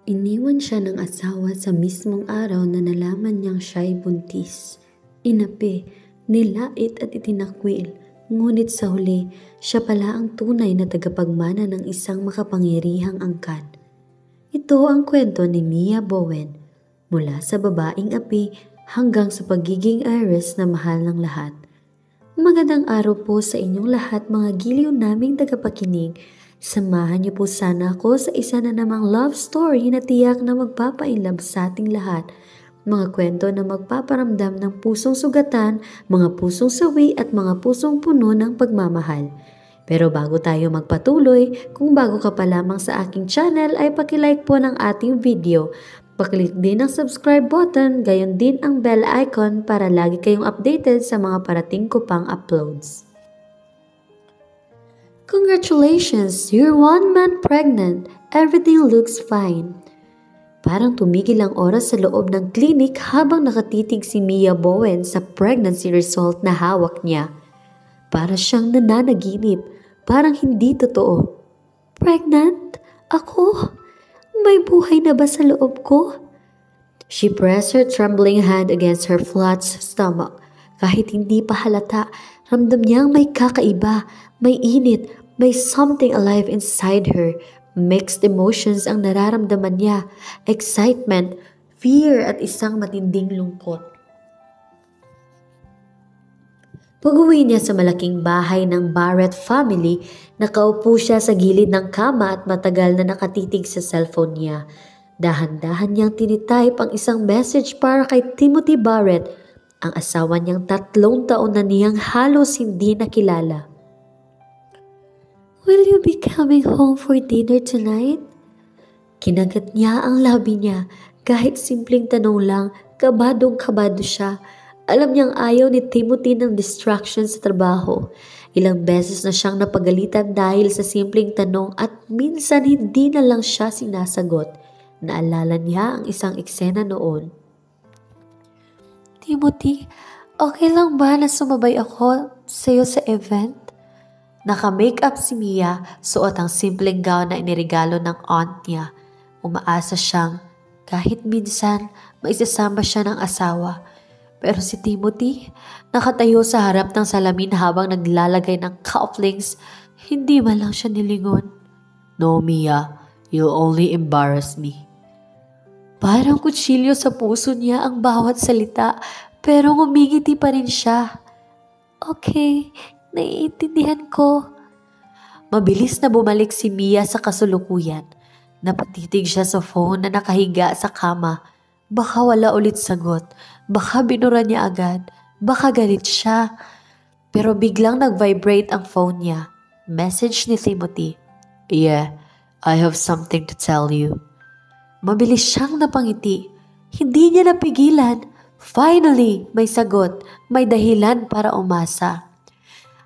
Iniwan siya ng asawa sa mismong araw na nalaman niyang siya'y buntis. Inapi, nilait at itinakwil, ngunit sa huli, siya pala ang tunay na tagapagmana ng isang makapangyarihang angkan. Ito ang kwento ni Mia Bowen, mula sa babaeng api hanggang sa pagiging heiress na mahal ng lahat. Magandang araw po sa inyong lahat mga giliw naming tagapakinig. Samahan niyo po sana ako sa isa na namang love story na tiyak na magpapainlove sa ating lahat. Mga kwento na magpaparamdam ng pusong sugatan, mga pusong sawi at mga pusong puno ng pagmamahal. Pero bago tayo magpatuloy, kung bago ka pa lamang sa aking channel ay pakilike po ng ating video. Paklik din ang subscribe button, gayon din ang bell icon para lagi kayong updated sa mga parating ko pang uploads. Congratulations! You're 1 month pregnant. Everything looks fine. Parang tumigil ang oras sa loob ng klinik habang nakatitig si Mia Bowen sa pregnancy result na hawak niya. Para siyang nananaginip, parang hindi totoo. Pregnant? Ako? May buhay na ba sa loob ko? She pressed her trembling hand against her flat stomach. Kahit hindi pa halata, ramdam niyang may kakaiba, may init, may something alive inside her. Mixed emotions ang nararamdaman niya, excitement, fear at isang matinding lungkot. Pag-uwi niya sa malaking bahay ng Barrett family, nakaupo siya sa gilid ng kama at matagal na nakatitig sa cellphone niya. Dahan-dahan niyang tinitype ang isang message para kay Timothy Barrett, ang asawa niyang 3 taon na niyang halos hindi nakilala. Will you be coming home for dinner tonight? Kinagat niya ang labi niya. Kahit simpleng tanong lang, kabadong-kabado siya. Alam niyang ayaw ni Timothy ng distraction sa trabaho. Ilang beses na siyang napagalitan dahil sa simpleng tanong at minsan hindi na lang siya sinasagot. Naalala niya ang isang eksena noon. Timothy, okay lang ba na sumabay ako sa'yo sa event? Naka-makeup si Mia, suot ang simpleng gown na iniregalo ng aunt niya. Umaasa siyang kahit minsan maisasama siya ng asawa. Pero si Timothy, nakatayo sa harap ng salamin habang naglalagay ng cufflinks, hindi man lang siya nilingon. No, Mia, you'll only embarrass me. Parang kutsilyo sa puso niya ang bawat salita, pero ngumingiti pa rin siya. Okay, naiintindihan ko. Mabilis na bumalik si Mia sa kasulukuyan. Napatitig siya sa phone na nakahiga sa kama. Baka wala ulit sagot. Baka binura niya agad. Baka galit siya. Pero biglang nag-vibrate ang phone niya. Message ni Timothy. Yeah, I have something to tell you. Mabilis siyang napangiti. Hindi niya napigilan. Finally, may sagot. May dahilan para umasa.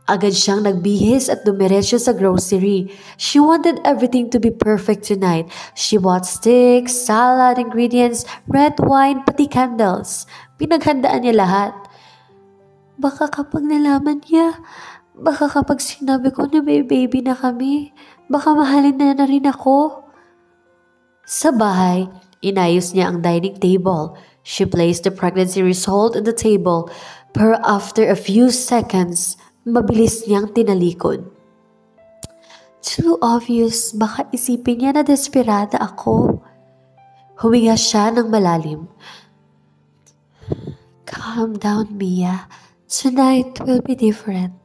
Agad siyang nagbihis at dumiretso sa grocery. She wanted everything to be perfect tonight. She bought sticks, salad, ingredients, red wine, pati candles. Pinaghandaan niya lahat. Baka kapag nalaman niya, baka kapag sinabi ko na may baby na kami, baka mahalin na rin ako. Sa bahay, inayos niya ang dining table. She placed the pregnancy result on the table, pero after a few seconds, mabilis niyang tinalikod. Too obvious, baka isipin niya na desperada ako. Huminga siya ng malalim. Calm down, Mia. Tonight will be different.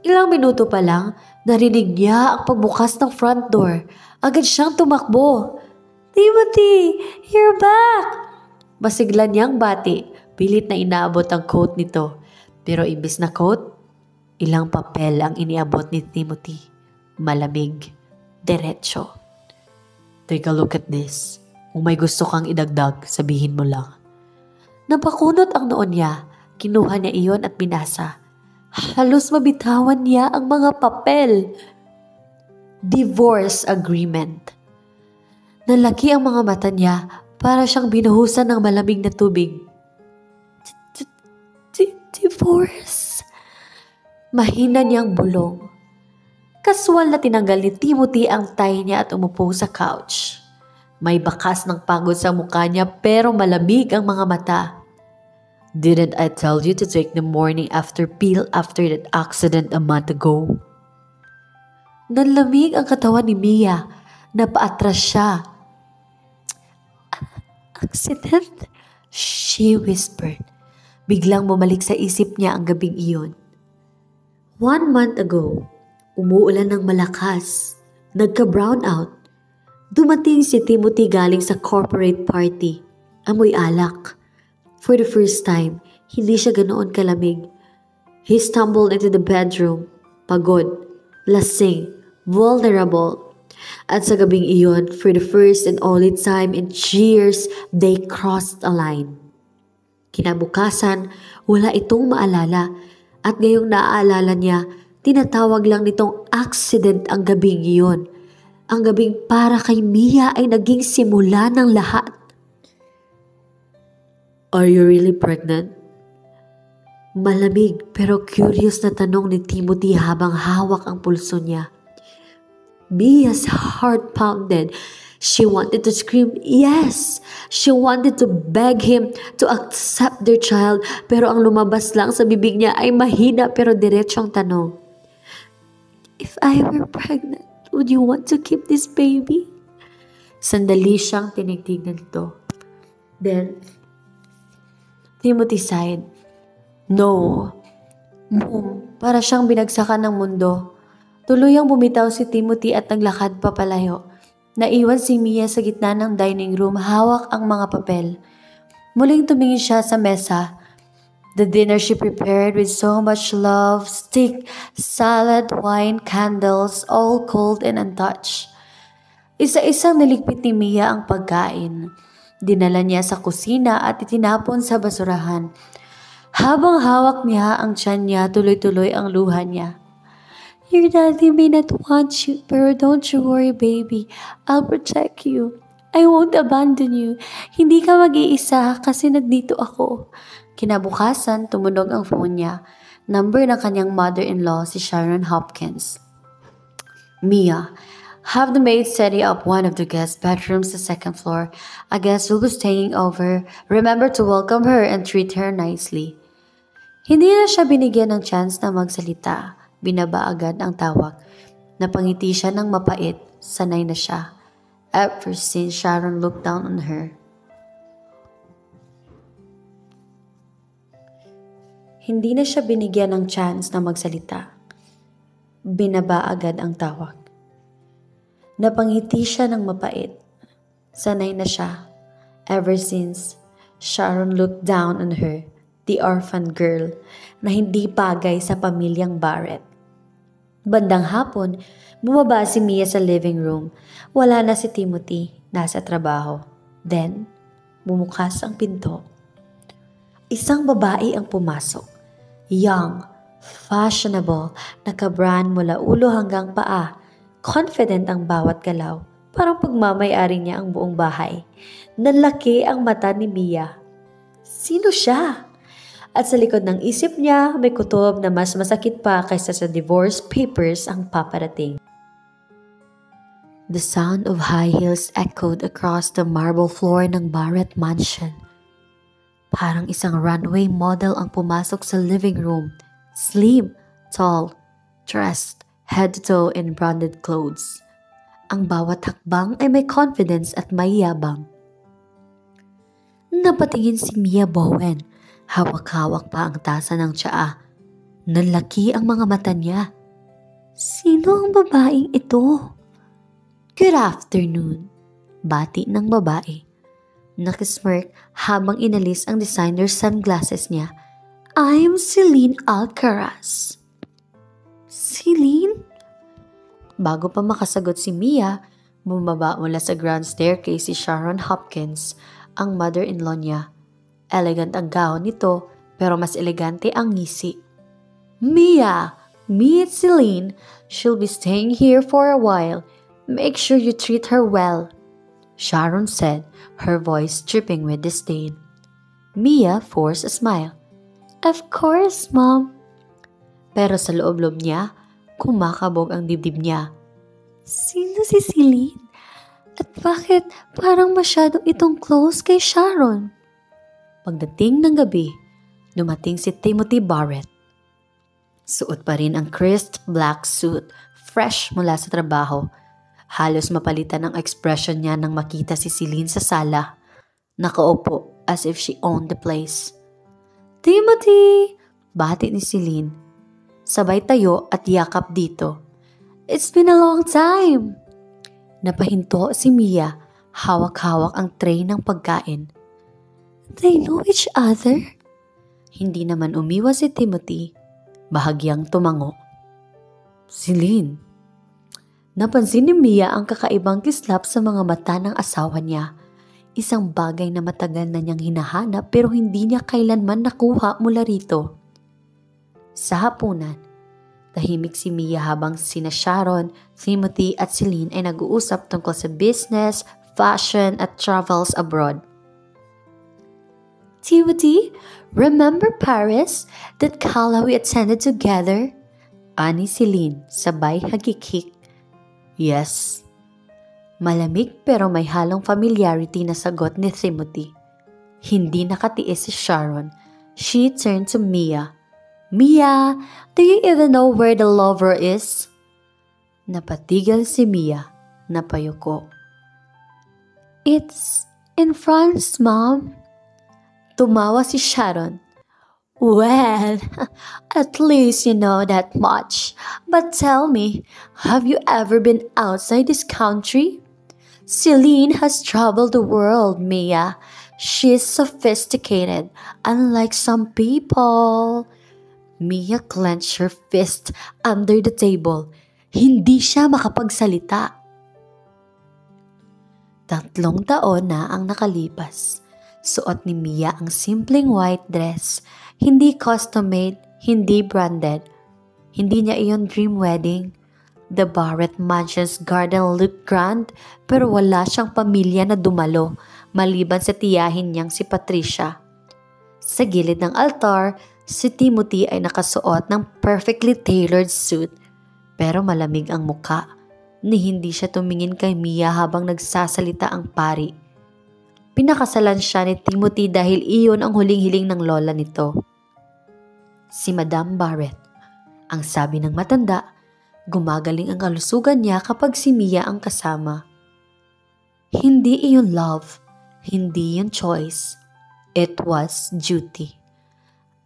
Ilang minuto pa lang, narinig niya ang pagbukas ng front door. Agad siyang tumakbo. Timothy, you're back! Masigla niyang bati, pilit na inaabot ang coat nito. Pero imbis na coat, ilang papel ang iniabot ni Timothy. Malamig, diretso. Take a look at this. Kung may gusto kang idagdag, sabihin mo lang. Napakunot ang noon niya. Kinuha niya iyon at binasa. Halos mabitawan niya ang mga papel. Divorce agreement. Nalaki ang mga mata niya para siyang binuhusan ng malamig na tubig. Divorce? Mahina niyang bulong. Kaswal na tinanggal ni Timothy ang tie niya at umupo sa couch. May bakas ng pagod sa mukha niya pero malamig ang mga mata. Didn't I tell you to take the morning after pill after that accident a month ago? Nanlamig ang katawan ni Mia. Napaatras siya. Accident? She whispered. Biglang bumalik sa isip niya ang gabing iyon. 1 month ago, umuulan ng malakas. Nagka-brown out. Dumating si Timothy galing sa corporate party. Amoy alak. For the first time, hindi siya ganoon kalamig. He stumbled into the bedroom. Pagod, lasing, vulnerable. At sa gabing iyon, for the first and only time in years, they crossed a line. Kinabukasan, wala itong maalala. At ngayong naaalala niya, tinatawag lang nitong accident ang gabing iyon. Ang gabing para kay Mia ay naging simula ng lahat. Are you really pregnant? Malamig pero curious na tanong ni Timothy habang hawak ang pulso niya. Mia's heart pounded. She wanted to scream yes. She wanted to beg him to accept their child pero ang lumabas lang sa bibig niya ay mahina pero diretsong tanong. If I were pregnant, would you want to keep this baby? Sandali siyang tinignan nito. Then, Timothy sighed. No. Boom, para siyang binagsakan ng mundo. Tuluyang bumitaw si Timothy at naglakad papalayo. Naiwan si Mia sa gitna ng dining room, hawak ang mga papel. Muling tumingin siya sa mesa. The dinner she prepared with so much love, steak, salad, wine, candles, all cold and untouched. Isa-isang niligpit ni Mia ang pagkain. Dinala niya sa kusina at itinapon sa basurahan. Habang hawak niya ang tiyan niya, tuloy-tuloy ang luha niya. Your daddy may not want you, pero don't you worry, baby. I'll protect you. I won't abandon you. Hindi ka mag-iisa kasi nandito ako. Kinabukasan, tumunog ang phone niya. Number ng kanyang mother-in-law, si Sharon Hopkins. Mia, have the maid steady up one of the guest bedrooms sa second floor. A guest will be staying over. Remember to welcome her and treat her nicely. Hindi na siya binigyan ng chance na magsalita. Binaba agad ang tawag. Napangiti siya ng mapait. Sanay na siya. Ever since Sharon looked down on her. Hindi na siya binigyan ng chance na magsalita. Binaba agad ang tawag. Napangiti siya ng mapait. Sanay na siya. Ever since Sharon looked down on her, the orphan girl, na hindi bagay sa pamilyang Barrett. Bandang hapon, bumaba si Mia sa living room. Wala na si Timothy, nasa trabaho. Then, bumukas ang pinto. Isang babae ang pumasok. Young, fashionable, nakabrand mula ulo hanggang paa. Confident ang bawat galaw. Parang pagmamayari niya ang buong bahay. Nanlaki ang mata ni Mia. Sino siya? At sa likod ng isip niya, may kutob na mas masakit pa kaysa sa divorce papers ang paparating. The sound of high heels echoed across the marble floor ng Barrett Mansion. Parang isang runway model ang pumasok sa living room. Slim, tall, dressed head to toe in branded clothes. Ang bawat hakbang ay may confidence at may yabang. Napatingin si Mia Bowen. Hawak-hawak pa ang tasa ng tsaa. Nanlaki ang mga mata niya. Sino ang babaeng ito? Good afternoon, bati ng babae. Nakismirk habang inalis ang designer sunglasses niya. I'm Celine Alcaraz. Celine? Bago pa makasagot si Mia, bumaba mula sa grand staircase si Sharon Hopkins, ang mother-in-law niya. Elegant ang gown nito pero mas elegante ang ngisi. Mia, meet Celine. She'll be staying here for a while. Make sure you treat her well, Sharon said, her voice dripping with disdain. Mia forced a smile. Of course, Mom. Pero sa loob-loob niya, kumakabog ang dibdib niya. Sino si Celine? At bakit parang masyado itong close kay Sharon? Pagdating ng gabi, dumating si Timothy Barrett. Suot pa rin ang crisp black suit, fresh mula sa trabaho. Halos mapalitan ang expression niya nang makita si Celine sa sala. Nakaupo as if she owned the place. "Timothy!" Bati ni Celine. Sabay tayo at yakap dito. "It's been a long time." Napahinto si Mia, hawak-hawak ang tray ng pagkain. "They know each other?" Hindi naman umiwas si Timothy, bahagyang tumango. "Celine." Napansin ni Mia ang kakaibang kislap sa mga mata ng asawa niya. Isang bagay na matagal na niyang hinahanap pero hindi niya kailanman nakuha mula rito. Sa hapunan, tahimik si Mia habang sina Sharon, Timothy at Celine ay nag-uusap tungkol sa business, fashion at travels abroad. "Timothy, remember Paris, that gala we attended together?" Ani Celine, sabay hagikik. "Yes." Malamig pero may halong familiarity na sagot ni Timothy. Hindi nakatiis si Sharon. She turned to Mia. "Mia, do you even know where the lover is?" Napatigil si Mia. Napayuko. "It's in France, Mom." Tumawa si Sharon. "Well, at least you know that much. But tell me, have you ever been outside this country? Celine has traveled the world, Mia. She's sophisticated, unlike some people." Mia clenched her fist under the table. Hindi siya makapagsalita. 3 taon na ang nakalipas. Suot ni Mia ang simpleng white dress. Hindi custom-made, hindi branded. Hindi niya iyon dream wedding. The Barrett Mansion's garden looked grand pero wala siyang pamilya na dumalo maliban sa tiyahin niyang si Patricia. Sa gilid ng altar, si Timothy ay nakasuot ng perfectly tailored suit pero malamig ang muka ni hindi siya tumingin kay Mia habang nagsasalita ang pari. Pinakasalan siya ni Timothy dahil iyon ang huling-hiling ng lola nito. Si Madame Barrett. Ang sabi ng matanda, gumagaling ang kalusugan niya kapag si Mia ang kasama. Hindi iyon love, hindi iyon choice. It was duty.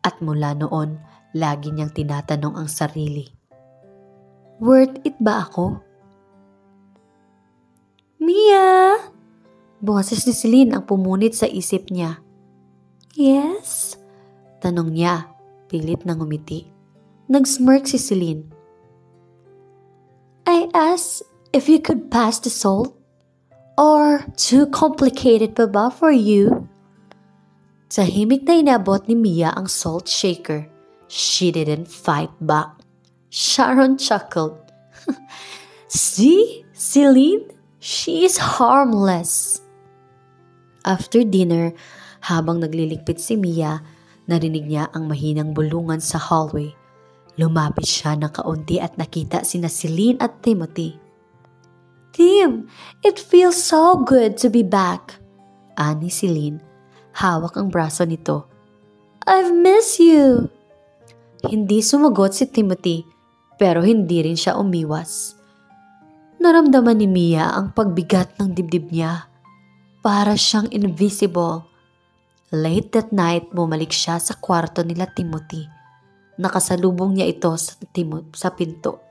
At mula noon, lagi niyang tinatanong ang sarili. Worth it ba ako? "Mia!" Boses ni Celine ang pumunit sa isip niya. "Yes?" Tanong niya, pilit na ngumiti. Nag-smirk si Celine. "I asked if you could pass the salt? Or too complicated pa ba for you?" Tahimik na inabot ni Mia ang salt shaker. She didn't fight back. Sharon chuckled. "See, Celine? She is harmless." After dinner, habang nagliligpit si Mia, narinig niya ang mahinang bulungan sa hallway. Lumapit siya ng kaunti at nakita sina Celine at Timothy. "Tim, it feels so good to be back." Ani Celine. Hawak ang braso nito. "I've missed you." Hindi sumagot si Timothy, pero hindi rin siya umiwas. Naramdaman ni Mia ang pagbigat ng dibdib niya. Para siyang invisible. Late that night, bumalik siya sa kwarto nila Timothy. Nakasalubong niya ito sa pinto.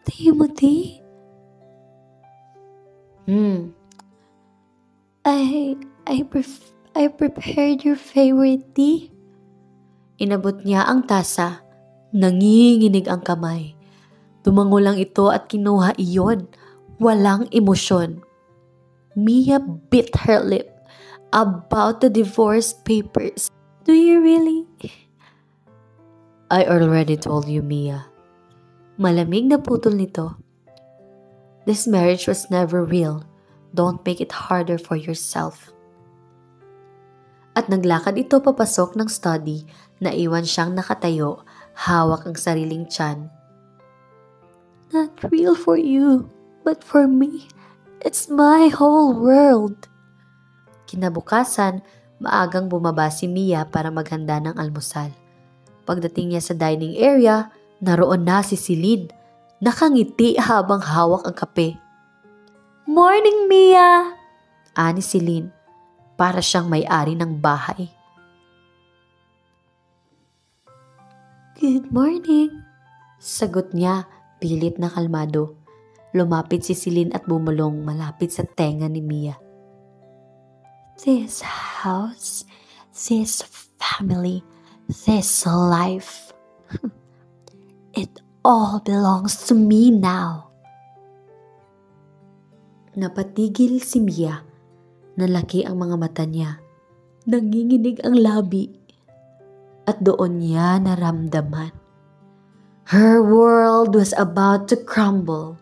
"Timothy? I prepared your favorite tea." Inabot niya ang tasa. Nanginginig ang kamay. Tumango lang ito at kinuha iyon. Walang emosyon. Mia bit her lip. "About the divorce papers. Do you really?" "I already told you, Mia." Malamig na putol nito. "This marriage was never real. Don't make it harder for yourself." At naglakad ito papasok ng study. Naiwan siyang nakatayo, hawak ang sariling tiyan. "Not real for you." But for me, it's my whole world. Kinabukasan, maagang bumaba si Mia para maghanda ng almusal. Pagdating niya sa dining area, naroon na si Celine. Nakangiti habang hawak ang kape. "Morning, Mia!" ani Celine. Para siyang may-ari ng bahay. "Good morning," sagot niya, pilit na kalmado. Lumapit si Celine at bumulong malapit sa tenga ni Mia. "This house, this family, this life, it all belongs to me now." Napatigil si Mia. Nalaki ang mga mata niya. Nanginginig ang labi. At doon niya naramdaman. Her world was about to crumble.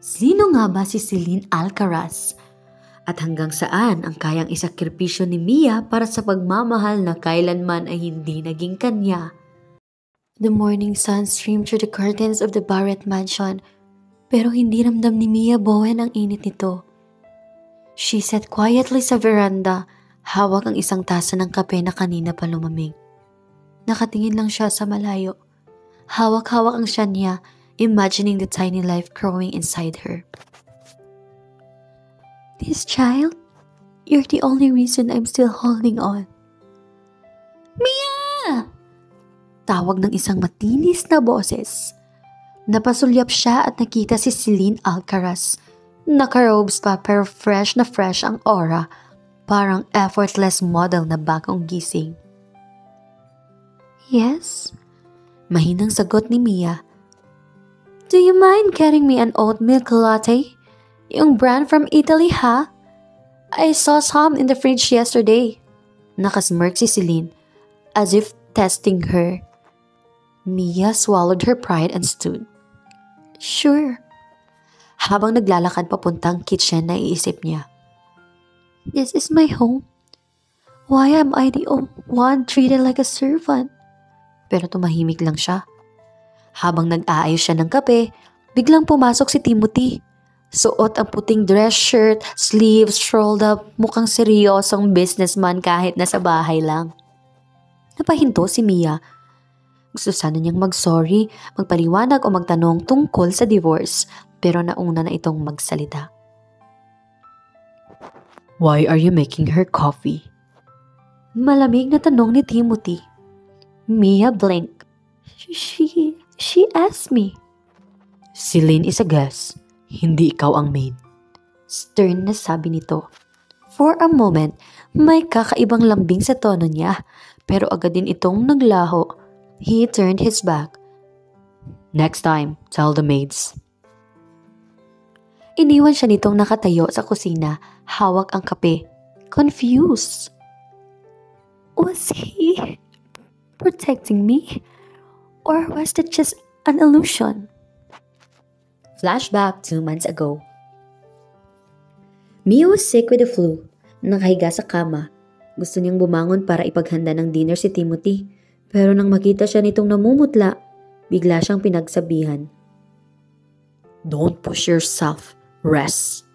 Sino nga ba si Celine Alcaraz? At hanggang saan ang kayang isakripisyo ni Mia para sa pagmamahal na kailanman ay hindi naging kanya? The morning sun streamed through the curtains of the Barrett mansion, pero hindi ramdam ni Mia Bowen ang init nito. She sat quietly sa veranda, hawak ang isang tasa ng kape na kanina pa lumamig. Nakatingin lang siya sa malayo. Hawak-hawak ang siya niya, imagining the tiny life growing inside her. "This child, you're the only reason I'm still holding on." "Mia!" Tawag ng isang matinis na boses. Napasulyap siya at nakita si Celine Alcaraz. Naka-robes pa pero fresh na fresh ang aura, parang effortless model na bagong gising. "Yes?" Mahinang sagot ni Mia. "Do you mind getting me an oat milk latte? Yung brand from Italy, ha? I saw some in the fridge yesterday." Nakasmirk si Celine, as if testing her. Mia swallowed her pride and stood. "Sure." Habang naglalakad papuntang kitchen, naiisip niya. This is my home. Why am I the one treated like a servant? Pero tumahimik lang siya. Habang nag-aayos siya ng kape, biglang pumasok si Timothy. Suot ang puting dress shirt, sleeves rolled up, mukhang seryosong businessman kahit nasa bahay lang. Napahinto si Mia. Gusto sana niyang mag-sorry, magpaliwanag o magtanong tungkol sa divorce, pero nauna na itong magsalita. "Why are you making her coffee?" Malamig na tanong ni Timothy. Mia blinked. She asked me. "Celine is a guest, hindi ikaw ang maid." Stern na sabi nito. For a moment, may kakaibang lambing sa tono niya, pero agad din itong naglaho. He turned his back. "Next time, tell the maids." Iniwan siya nitong nakatayo sa kusina, hawak ang kape. Confused. Was he protecting me? Or was it just an illusion? Flashback 2 months ago. Mia was sick with the flu. Nakahiga sa kama. Gusto niyang bumangon para ipaghanda ng dinner si Timothy. Pero nang makita siya nitong namumutla, bigla siyang pinagsabihan. "Don't push yourself. Rest."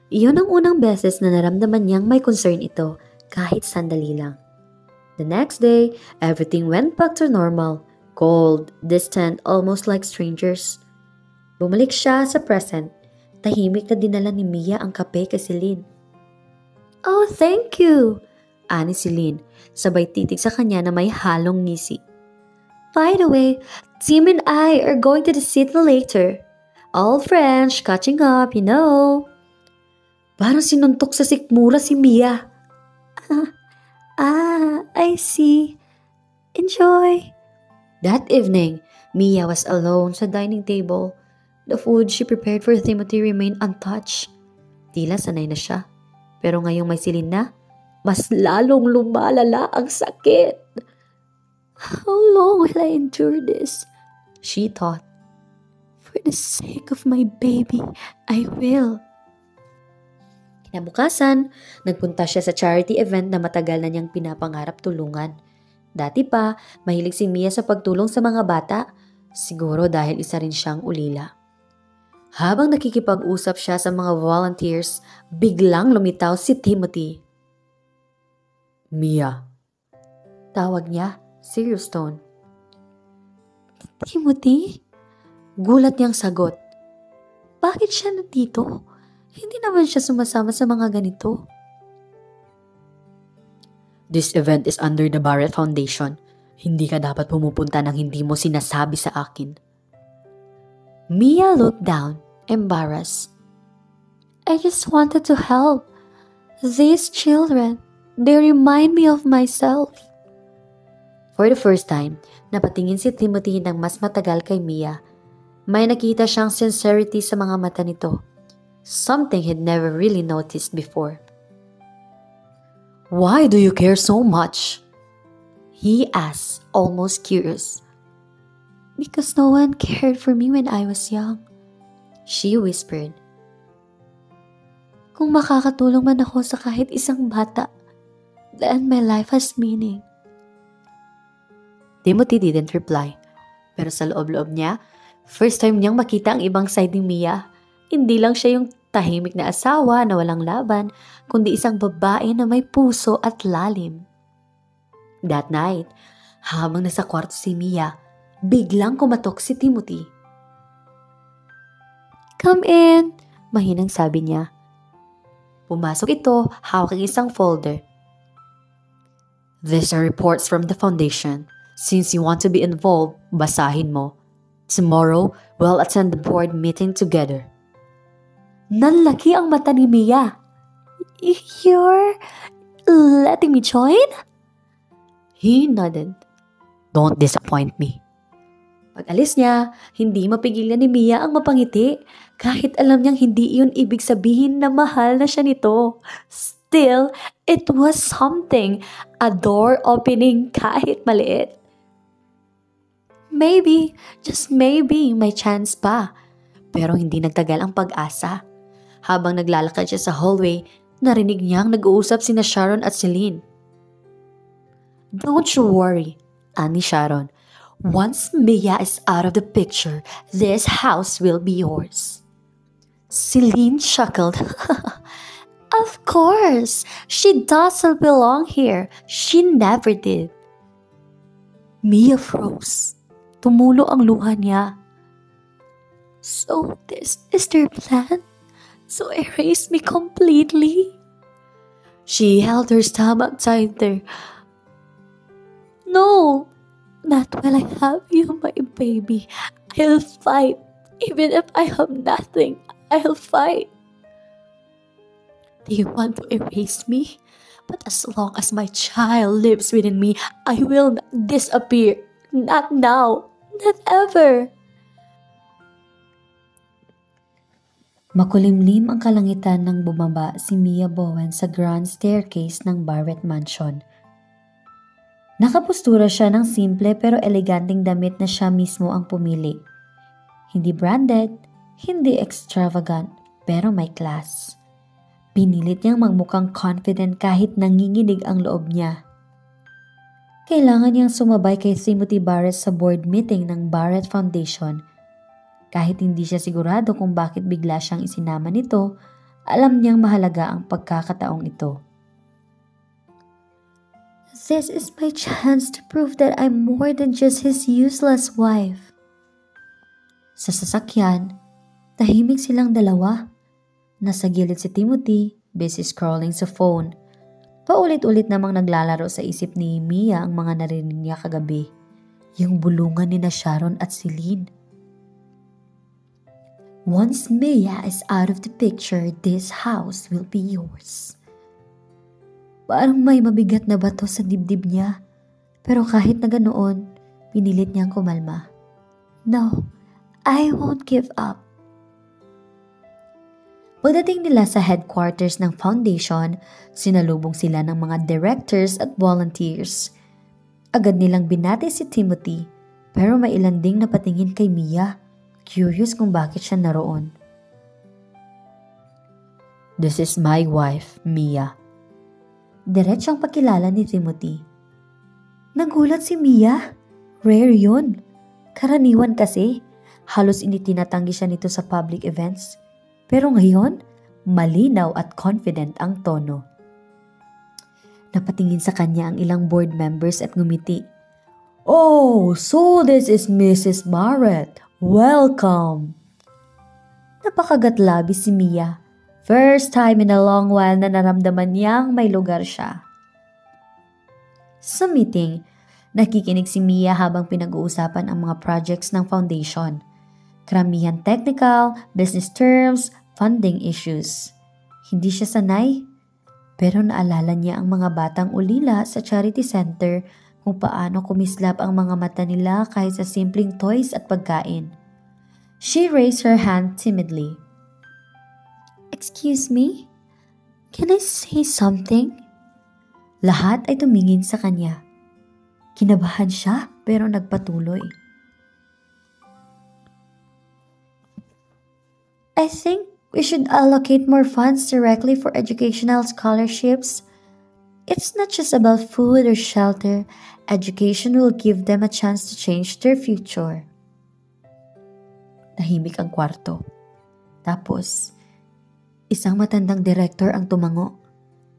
Iyon ang unang beses na naramdaman niyang may concern ito, kahit sandali lang. The next day, everything went back to normal. Cold, distant, almost like strangers. Bumalik siya sa present. Tahimik na dinala ni Mia ang kape kay Celine. "Oh, thank you," ani Celine, sabay titig sa kanya na may halong ngisi. "By the way, Tim and I are going to the city later. All friends, catching up, you know." Parang sinuntok sa sikmura si Mia. I see. Enjoy." That evening, Mia was alone sa dining table. The food she prepared for Timothy remained untouched. Tila sanay na siya. Pero ngayong may Celine na, mas lalong lumalala ang sakit. "How long will I endure this?" she thought. "For the sake of my baby, I will." Kinabukasan, nagpunta siya sa charity event na matagal na niyang pinapangarap tulungan. Dati pa, mahilig si Mia sa pagtulong sa mga bata, siguro dahil isa rin siyang ulila. Habang nakikipag-usap siya sa mga volunteers, biglang lumitaw si Timothy. Mia. Tawag niya, serious tone. Timothy? Gulat niyang sagot. Bakit siya nandito? Hindi naman siya sumasama sa mga ganito. This event is under the Barrett Foundation. Hindi ka dapat pumupunta nang hindi mo sinasabi sa akin. Mia looked down, embarrassed. I just wanted to help. These children, they remind me of myself. For the first time, napatingin si Timothy ng mas matagal kay Mia. May nakita siyang sincerity sa mga mata nito. Something he'd never really noticed before. Why do you care so much? He asked, almost curious. Because no one cared for me when I was young, she whispered. Kung makakatulong man ako sa kahit isang bata, then my life has meaning. Timothy didn't reply, pero sa loob-loob niya, first time niyang makita ang ibang side ni Mia. Hindi lang siya yung tahimik na asawa na walang laban, kundi isang babae na may puso at lalim. That night, habang nasa kwarto si Mia, biglang kumatok si Timothy. Come in, mahinang sabi niya. Pumasok ito, hawak ang isang folder. These are reports from the foundation. Since you want to be involved, basahin mo. Tomorrow, we'll attend the board meeting together. Nanlaki ang mata ni Mia. You're letting me join? He nodded. Don't disappoint me. Pag-alis niya, hindi mapigilan ni Mia ang mapangiti. Kahit alam niyang hindi iyon ibig sabihin na mahal na siya nito. Still, it was something. A door opening kahit maliit. Maybe, just maybe, may chance pa. Pero hindi nagtagal ang pag-asa. Habang naglalakad siya sa hallway, narinig niyang nag-uusap sina Sharon at Celine. Don't you worry, ani Sharon. Once Mia is out of the picture, this house will be yours. Celine chuckled. Of course, she doesn't belong here. She never did. Mia froze. Tumulo ang luha niya. So this is their plan? So erase me completely? She held her stomach tighter. No, not while I have you, my baby. I'll fight. Even if I have nothing, I'll fight. Do you want to erase me? But as long as my child lives within me, I will not disappear. Not now. Not ever. Makulimlim ang kalangitan nang bumaba si Mia Bowen sa grand staircase ng Barrett Mansion. Nakapustura siya ng simple pero eleganteng damit na siya mismo ang pumili. Hindi branded, hindi extravagant, pero may class. Pinilit niyang magmukhang confident kahit nanginginig ang loob niya. Kailangan niyang sumabay kay Timothy Barrett sa board meeting ng Barrett Foundation. Kahit hindi siya sigurado kung bakit bigla siyang isinama nito, alam niyang mahalaga ang pagkakataong ito. This is my chance to prove that I'm more than just his useless wife. Sa sasakyan, tahimik silang dalawa. Nasa gilid si Timothy, busy scrolling sa phone. Paulit-ulit namang naglalaro sa isip ni Mia ang mga narinig niya kagabi. Yung bulungan ni na Sharon at Celine. Once Mia is out of the picture, this house will be yours. Parang may mabigat na bato sa dibdib niya. Pero kahit na ganoon, pinilit niyang kumalma. No, I won't give up. Pagdating nila sa headquarters ng foundation, sinalubong sila ng mga directors at volunteers. Agad nilang binati si Timothy, pero may ilan ding napatingin kay Mia. Curious kung bakit siya naroon. This is my wife, Mia. Diretsong pakilala ni Timothy. Nagulat si Mia. Rare yun. Karaniwan kasi, Halos hindi tinatanggi siya nito sa public events. Pero ngayon, malinaw at confident ang tono. Napatingin sa kanya ang ilang board members at ngumiti. "Oh, so this is Mrs. Barrett. Welcome!" Napakagatlabi si Mia. First time in a long while na naramdaman niyang may lugar siya. Sa meeting, nakikinig si Mia habang pinag-uusapan ang mga projects ng foundation. Karamihan technical, business terms, funding issues. Hindi siya sanay, pero naalala niya ang mga batang ulila sa charity center kung paano kumislap ang mga mata nila kahit sa simpleng toys at pagkain. She raised her hand timidly. "Excuse me? Can I say something?" Lahat ay tumingin sa kanya. Kinabahan siya pero nagpatuloy. "I think we should allocate more funds directly for educational scholarships. It's not just about food or shelter. Education will give them a chance to change their future." Tahimik ang kwarto. Tapos, isang matandang director ang tumango.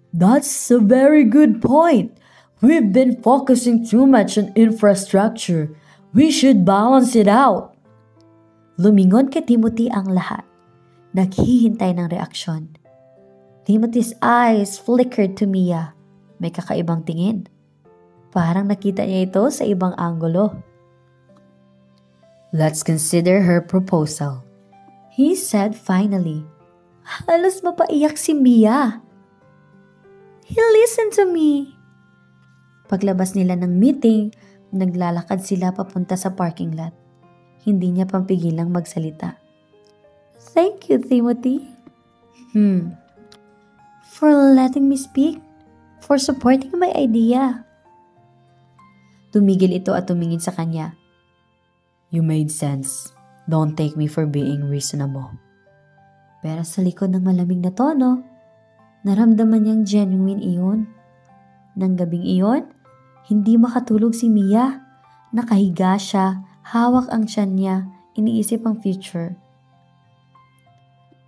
"That's a very good point. We've been focusing too much on infrastructure. We should balance it out." Lumingon kay Timothy ang lahat. Naghihintay ng reaksyon. Timothy's eyes flickered to Mia. May kakaibang tingin. Parang nakita niya ito sa ibang anggulo. "Let's consider her proposal," he said finally. Halos mapaiyak si Mia. "He listened to me." Paglabas nila ng meeting, naglalakad sila papunta sa parking lot. Hindi niya pampigilang magsalita. "Thank you, Timothy." "For letting me speak. For supporting my idea." Tumigil ito at tumingin sa kanya. "You made sense. Don't take me for being reasonable." Pero sa likod ng malamig na tono, naramdaman niyang genuine iyon. Nang gabing iyon, hindi makatulog si Mia. Nakahiga siya, hawak ang tiyan niya, iniisip ang future.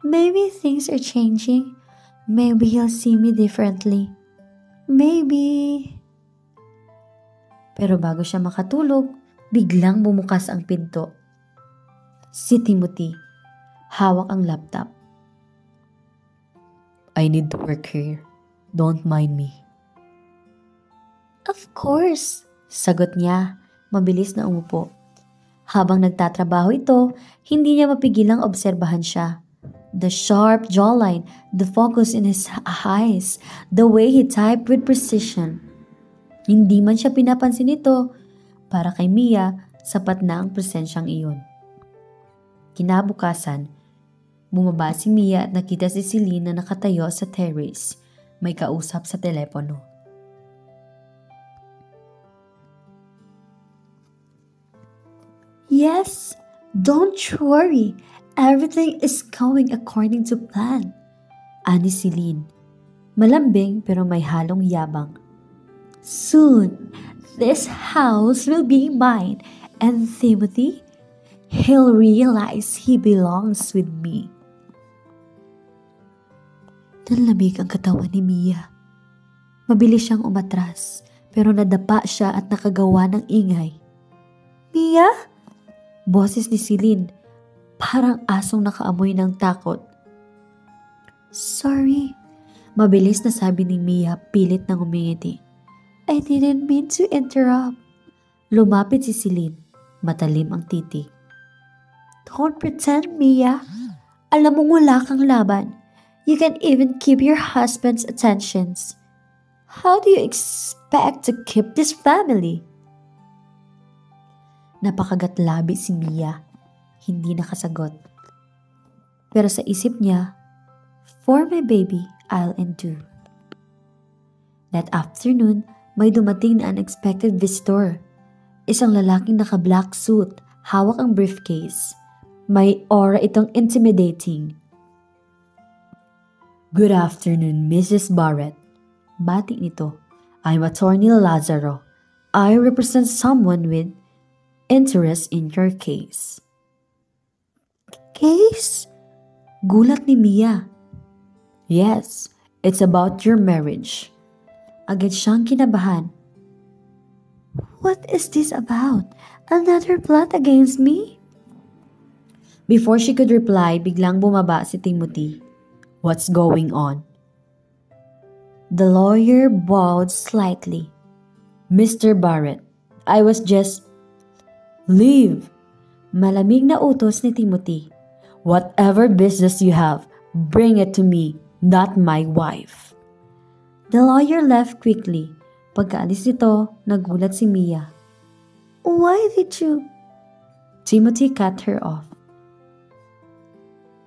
Maybe things are changing. Maybe he'll see me differently. Maybe. Pero bago siya makatulog, biglang bumukas ang pinto. Si Timothy, hawak ang laptop. "I need to work here. Don't mind me." "Of course," sagot niya, mabilis na umupo. Habang nagtatrabaho ito, hindi niya mapigilang obserbahan siya. The sharp jawline, the focus in his eyes, the way he typed with precision. Hindi man siya pinapansin ito, para kay Mia, sapat na ang presensyang iyon. Kinabukasan, bumaba si Mia at nakita si Celine na nakatayo sa terrace, may kausap sa telepono. "Yes, don't worry. Everything is going according to plan," ani Celine. Malambing pero may halong yabang. "Soon, this house will be mine, and Timothy, he'll realize he belongs with me." Nanlamig ang katawan ni Mia. Mabilis siyang umatras, pero nadapa siya at nakagawa ng ingay. "Mia?" Boses ni Celine, parang asong nakaamoy ng takot. "Sorry," mabilis na sabi ni Mia, pilit na ngumingiti. "I didn't mean to interrupt." Lumapit si Celine, matalim ang titi. "Don't pretend, Mia. Alam mong wala kang laban. You can even keep your husband's attentions. How do you expect to keep this family?" Napakagatlabi si Mia. Hindi nakasagot. Pero sa isip niya, "For my baby, I'll endure." That afternoon, may dumating na unexpected visitor. Isang lalaking naka-black suit, hawak ang briefcase. May aura itong intimidating. "Good afternoon, Mrs. Barrett." Bati nito. "I'm Attorney Lazaro. I represent someone with interest in your case." Case? Gulat ni Mia. Yes, it's about your marriage. Agad siyang kinabahan. What is this about? Another plot against me? Before she could reply, biglang bumaba si Timothy. What's going on? The lawyer bowed slightly. Mr. Barrett, I was just... Leave! Malamig na utos ni Timothy. Whatever business you have, bring it to me, not my wife. The lawyer left quickly. Pagkaalis nito, nagulat si Mia. Why did you... Timothy cut her off.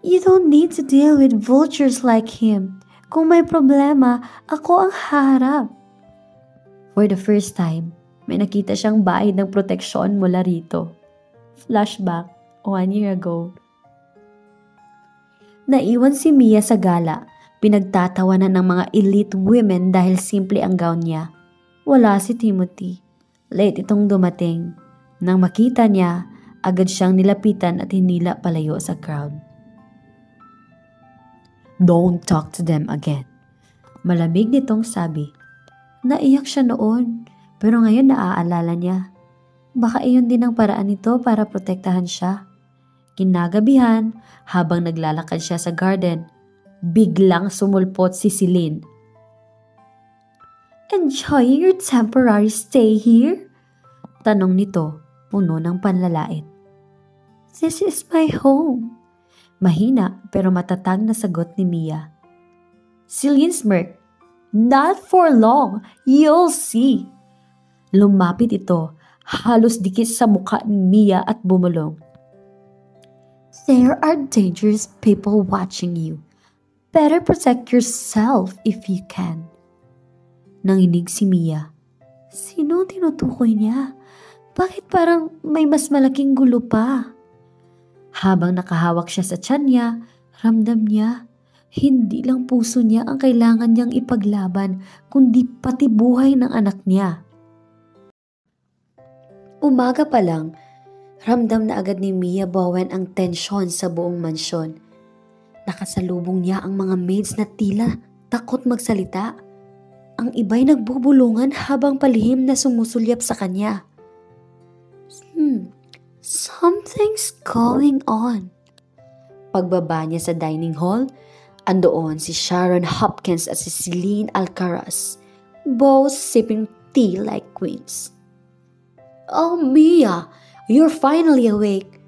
You don't need to deal with vultures like him. Kung may problema, ako ang haharap. For the first time, may nakita siyang bahid ng proteksyon mula rito. Flashback, 1 year ago. Naiwan si Mia sa gala. Pinagtatawanan ng mga elite women dahil simple ang gown niya. Wala si Timothy. Late itong dumating. Nang makita niya, agad siyang nilapitan at hinila palayo sa crowd. Don't talk to them again. Malamig nitong sabi. Naiyak siya noon, pero ngayon naaalala niya. Baka iyon din ang paraan nito para protektahan siya. Kinagabihan, habang naglalakad siya sa garden, biglang sumulpot si Celine. Enjoying your temporary stay here? Tanong nito, puno ng panlalait. This is my home. Mahina pero matatag na sagot ni Mia. Celine smirked. Not for long, you'll see. Lumapit ito, halos dikit sa mukha ni Mia at bumulong. There are dangerous people watching you. Better protect yourself if you can. Nanginig si Mia. Sino tinutukoy niya? Bakit parang may mas malaking gulo pa? Habang nakahawak siya sa tiyan niya, ramdam niya, hindi lang puso niya ang kailangan niyang ipaglaban, kundi pati buhay ng anak niya. Umaga pa lang, ramdam na agad ni Mia Bowen ang tensyon sa buong mansyon. Nakasalubong niya ang mga maids na tila takot magsalita. Ang iba'y nagbubulungan habang palihim na sumusulyap sa kanya. Something's going on. Pagbaba niya sa dining hall, andoon si Sharon Hopkins at si Celine Alcaraz, both sipping tea like queens. Oh, Mia, you're finally awake,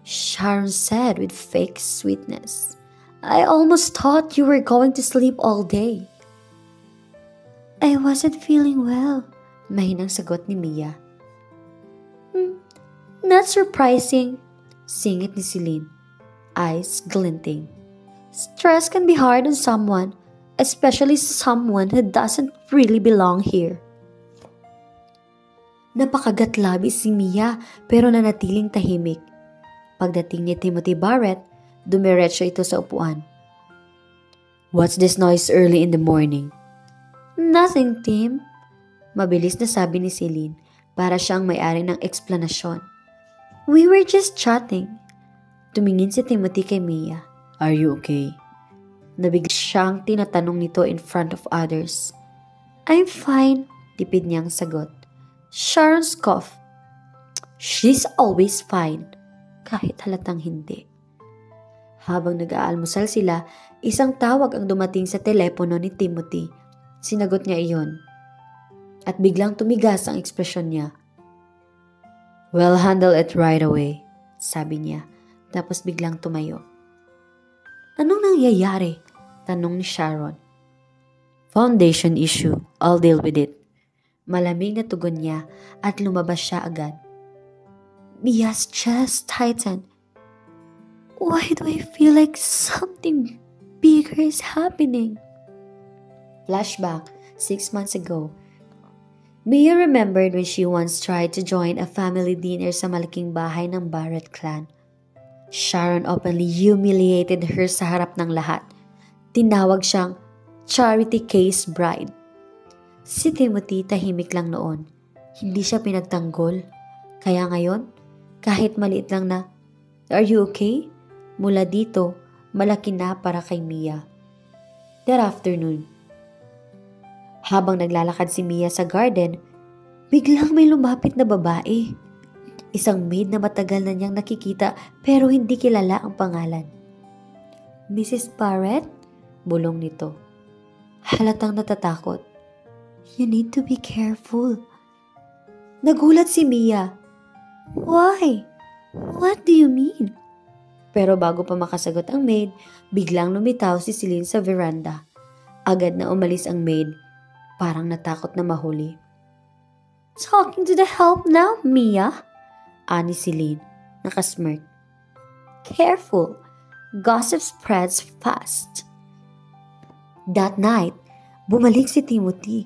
Sharon said with fake sweetness. I almost thought you were going to sleep all day. I wasn't feeling well, mahinang sagot ni Mia. Not surprising, singit ni Celine, eyes glinting. Stress can be hard on someone, especially someone who doesn't really belong here. Napakagatlabi si Mia pero nanatiling tahimik. Pagdating ni Timothy Barrett, dumiretso ito sa upuan. What's this noise early in the morning? Nothing, Tim. Mabilis na sabi ni Celine para siyang may-ari ng eksplanasyon. We were just chatting. Tumingin si Timothy kay Mia. Are you okay? Nabigla siyang tinatanong nito in front of others. I'm fine, tipid niyang sagot. Sharon's cough. She's always fine, kahit halatang hindi. Habang nag-aalmusal sila, isang tawag ang dumating sa telepono ni Timothy. Sinagot niya iyon. At biglang tumigas ang ekspresyon niya. We'll handle it right away, sabi niya. Tapos biglang tumayo. Anong nangyayari? Tanong ni Sharon. Foundation issue. I'll deal with it. Malamig na tugon niya at lumabas siya agad. Mia's chest tightened. Why do I feel like something bigger is happening? Flashback, 6 months ago. Mia remembered when she once tried to join a family dinner sa malaking bahay ng Barrett clan. Sharon openly humiliated her sa harap ng lahat. Tinawag siyang charity case bride. Si Timothy tahimik lang noon. Hindi siya pinagtanggol. Kaya ngayon, kahit maliit lang na, Are you okay? Mula dito, malaki na para kay Mia. That afternoon, habang naglalakad si Mia sa garden, biglang may lumapit na babae. Isang maid na matagal na niyang nakikita pero hindi kilala ang pangalan. Mrs. Barrett? Bulong nito. Halatang natatakot. You need to be careful. Nagulat si Mia. Why? What do you mean? Pero bago pa makasagot ang maid, biglang lumitaw si Celine sa veranda. Agad na umalis ang maid, parang natakot na mahuli. Talking to the help now, Mia? Ani Celine, nakasmirk. Careful, gossip spreads fast. That night, bumalik si Timothy.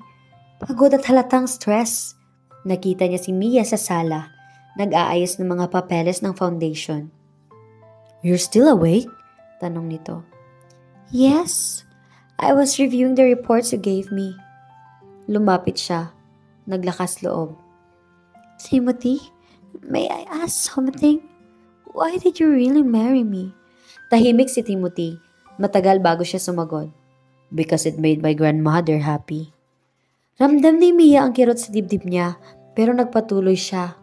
Pagod at halatang stress. Nakita niya si Mia sa sala, nag-aayos ng mga papeles ng foundation. You're still awake? Tanong nito. Yes, I was reviewing the reports you gave me. Lumapit siya, naglakas loob. Timothy, may I ask something? Why did you really marry me? Tahimik si Timothy. Matagal bago siya sumagot. Because it made my grandmother happy. Ramdam ni Mia ang kirot sa dibdib niya, pero nagpatuloy siya.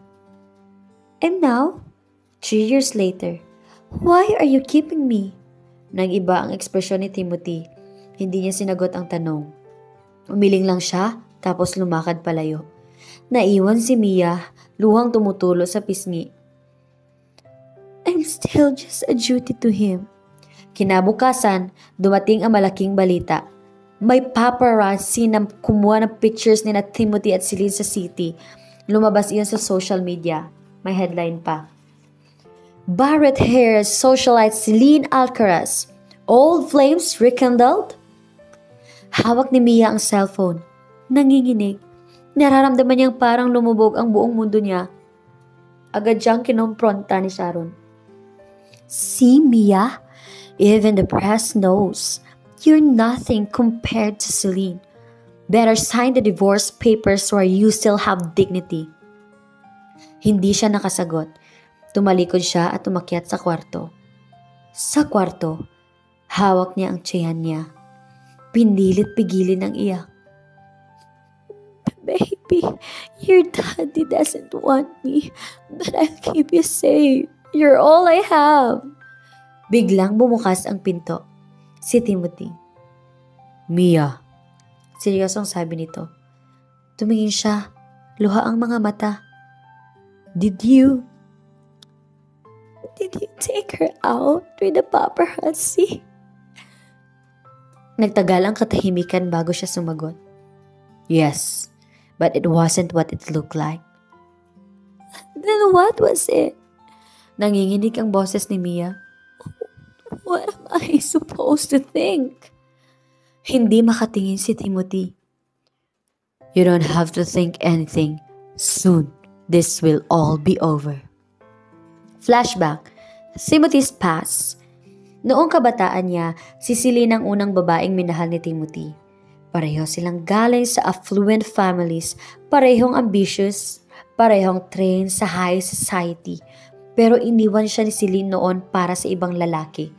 And now, 3 years later, why are you keeping me? Nag-iba ang ekspresyon ni Timothy. Hindi niya sinagot ang tanong. Umiling lang siya, tapos lumakad palayo. Naiwan si Mia, luhang tumutulo sa pisngi. I'm still just a duty to him. Kinabukasan, dumating ang malaking balita. May paparazzi na kumuha ng pictures ni na Timothy at Celine sa city. Lumabas iyon sa social media. May headline pa. Barrett Harris socialite Celine Alcaraz. Old flames rekindled? Hawak ni Mia ang cellphone. Nanginginig. Nararamdaman niyang parang lumubog ang buong mundo niya. Agad siyang kinompronta ni Sharon. See, Mia? Even the press knows. You're nothing compared to Celine. Better sign the divorce papers where you still have dignity. Hindi siya nakasagot. Tumalikod siya at umakyat sa kwarto. Sa kwarto, hawak niya ang tiyan niya. Pinilit-pigilin ang iyak. Baby, your daddy doesn't want me, but I'll keep you safe. You're all I have. Biglang bumukas ang pinto. Si Timothy. Mia. Seryosong sabi nito. Tumingin siya. Luha ang mga mata. Did you take her out with the paparazzi? Nagtagal ang katahimikan bago siya sumagot. Yes, but it wasn't what it looked like. Then what was it? Nanginginig ang boses ni Mia. What am I supposed to think? Hindi makatingin si Timothy. You don't have to think anything. Soon, this will all be over. Flashback. Timothy's past. Noong kabataan niya, si Celine ang unang babaeng minahal ni Timothy. Pareho silang galing sa affluent families, parehong ambitious, parehong trained sa high society. Pero iniwan siya ni Celine noon para sa ibang lalaki.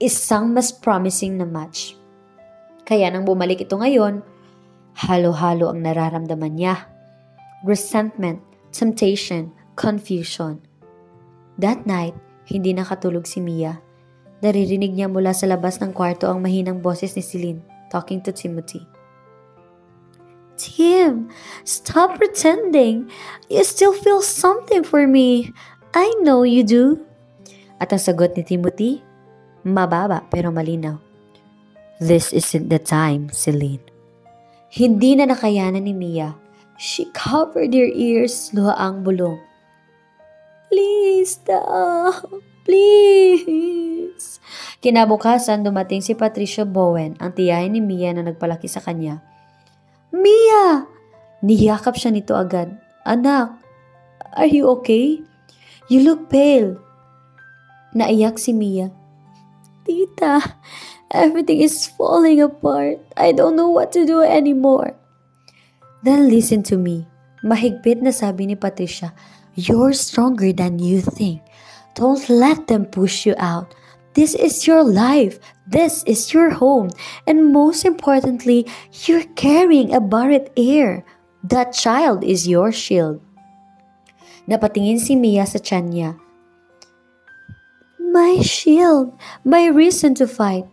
Isang mas promising na match. Kaya nang bumalik ito ngayon, halo-halo ang nararamdaman niya. Resentment, temptation, confusion. That night, hindi nakatulog si Mia. Naririnig niya mula sa labas ng kwarto ang mahinang boses ni Celine talking to Timothy. Tim, stop pretending. You still feel something for me. I know you do. At ang sagot ni Timothy, mababa pero malinaw. This isn't the time, Celine. Hindi na nakayanan ni Mia. She covered her ears, luhaang bulong. Please stop. Please. Kinabukasan, dumating si Patricia Bowen, ang tiyahin ni Mia na nagpalaki sa kanya. Mia! Niyakap siya nito agad. Anak, are you okay? You look pale. Naiyak si Mia. Tita, everything is falling apart. I don't know what to do anymore. Then listen to me. Mahigpit na sabi ni Patricia. You're stronger than you think. Don't let them push you out. This is your life. This is your home. And most importantly, you're carrying a Barrett heir. That child is your shield. Napatingin si Mia sa tiyan niya. My shield. My reason to fight.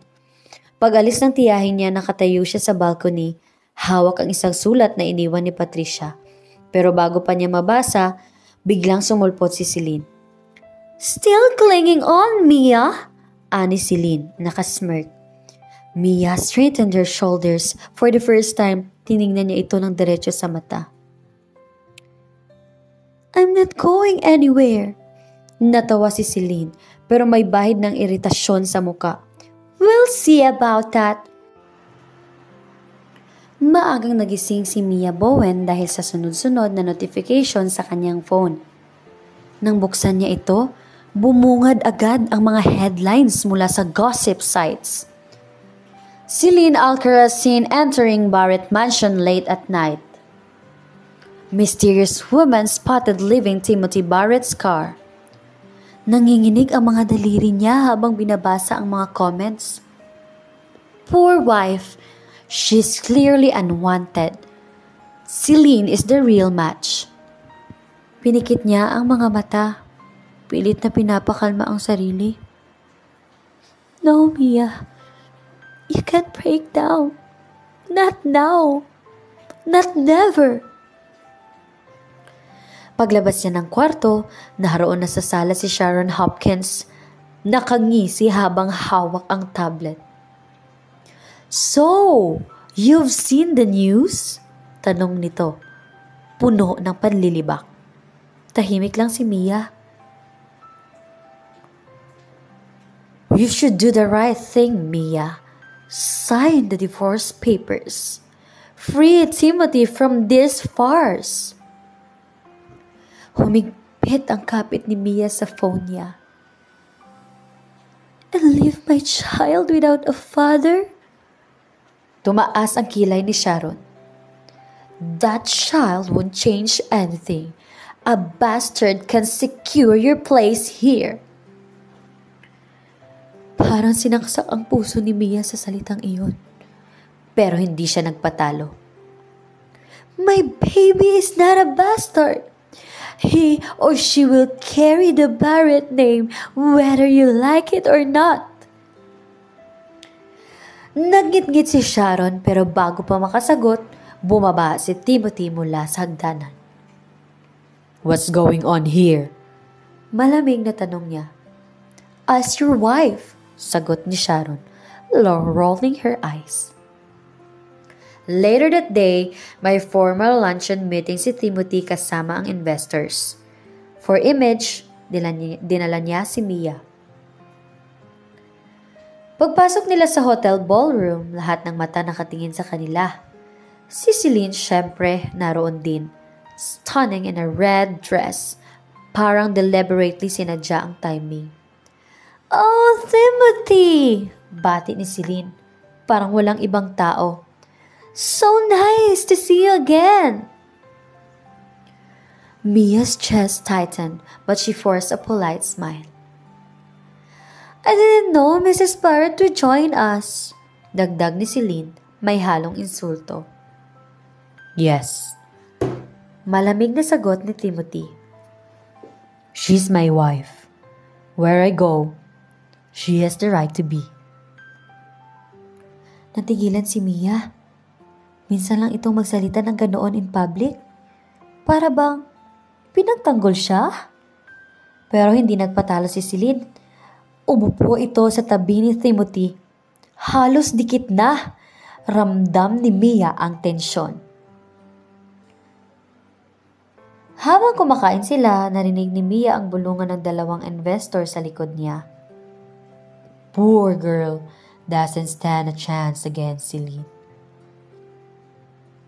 Pag-alis ng tiyahin niya, nakatayo siya sa balcony. Hawak ang isang sulat na iniwan ni Patricia. Pero bago pa niya mabasa, biglang sumulpot si Celine. Still clinging on, Mia? Ani Celine, nakasmirk. Mia straightened her shoulders. For the first time, tiningnan niya ito ng diretso sa mata. I'm not going anywhere. Natawa si Celine, pero may bahid ng iritasyon sa muka. We'll see about that. Maagang nagising si Mia Bowen dahil sa sunod-sunod na notification sa kanyang phone. Nang buksan niya ito, bumungad agad ang mga headlines mula sa gossip sites. Celine Alcaraz seen entering Barrett Mansion late at night. Mysterious woman spotted leaving Timothy Barrett's car. Nanginginig ang mga daliri niya habang binabasa ang mga comments. Poor wife. She's clearly unwanted. Celine is the real match. Pinikit niya ang mga mata. Pilit na pinapakalma ang sarili. No, Mia. You can't break down. Not now. Not never. Paglabas niya ng kwarto, naroon na sa sala si Sharon Hopkins. Nakangisi habang hawak ang tablet. So, you've seen the news? Tanong nito. Puno ng panlilibak. Tahimik lang si Mia. You should do the right thing, Mia. Sign the divorce papers. Free Timothy from this farce. Humigpit ang kapit ni Mia sa phone niya. And leave my child without a father? Tumaas ang kilay ni Sharon. That child won't change anything. A bastard can secure your place here. Parang sinaksak ang puso ni Mia sa salitang iyon. Pero hindi siya nagpatalo. My baby is not a bastard. He or she will carry the Barrett name whether you like it or not. Nagngit-ngit si Sharon pero bago pa makasagot, bumaba si Timothy mula sa hagdanan. What's going on here? Malamig na tanong niya. As your wife, sagot ni Sharon, rolling her eyes. Later that day, may formal luncheon meeting si Timothy kasama ang investors. For image, dinala niya si Mia. Pagpasok nila sa hotel ballroom, lahat ng mata nakatingin sa kanila. Si Celine syempre naroon din, stunning in a red dress, parang deliberately sinadya ang timing. Oh, Timothy! Bati ni Celine, parang walang ibang tao. So nice to see you again! Mia's chest tightened, but she forced a polite smile. I didn't know Mrs. Barrett would join us. Dagdag ni Celine, may halong insulto. Yes. Malamig na sagot ni Timothy. She's my wife. Where I go, she has the right to be. Natigilan si Mia. Minsan lang itong magsalita ng ganoon in public. Para bang pinagtanggol siya? Pero hindi nagpatalo si Celine. Umupo ito sa tabi ni Timothy. Halos dikit na. Ramdam ni Mia ang tensyon. Habang kumakain sila, narinig ni Mia ang bulungan ng dalawang investor sa likod niya. Poor girl doesn't stand a chance against Celine.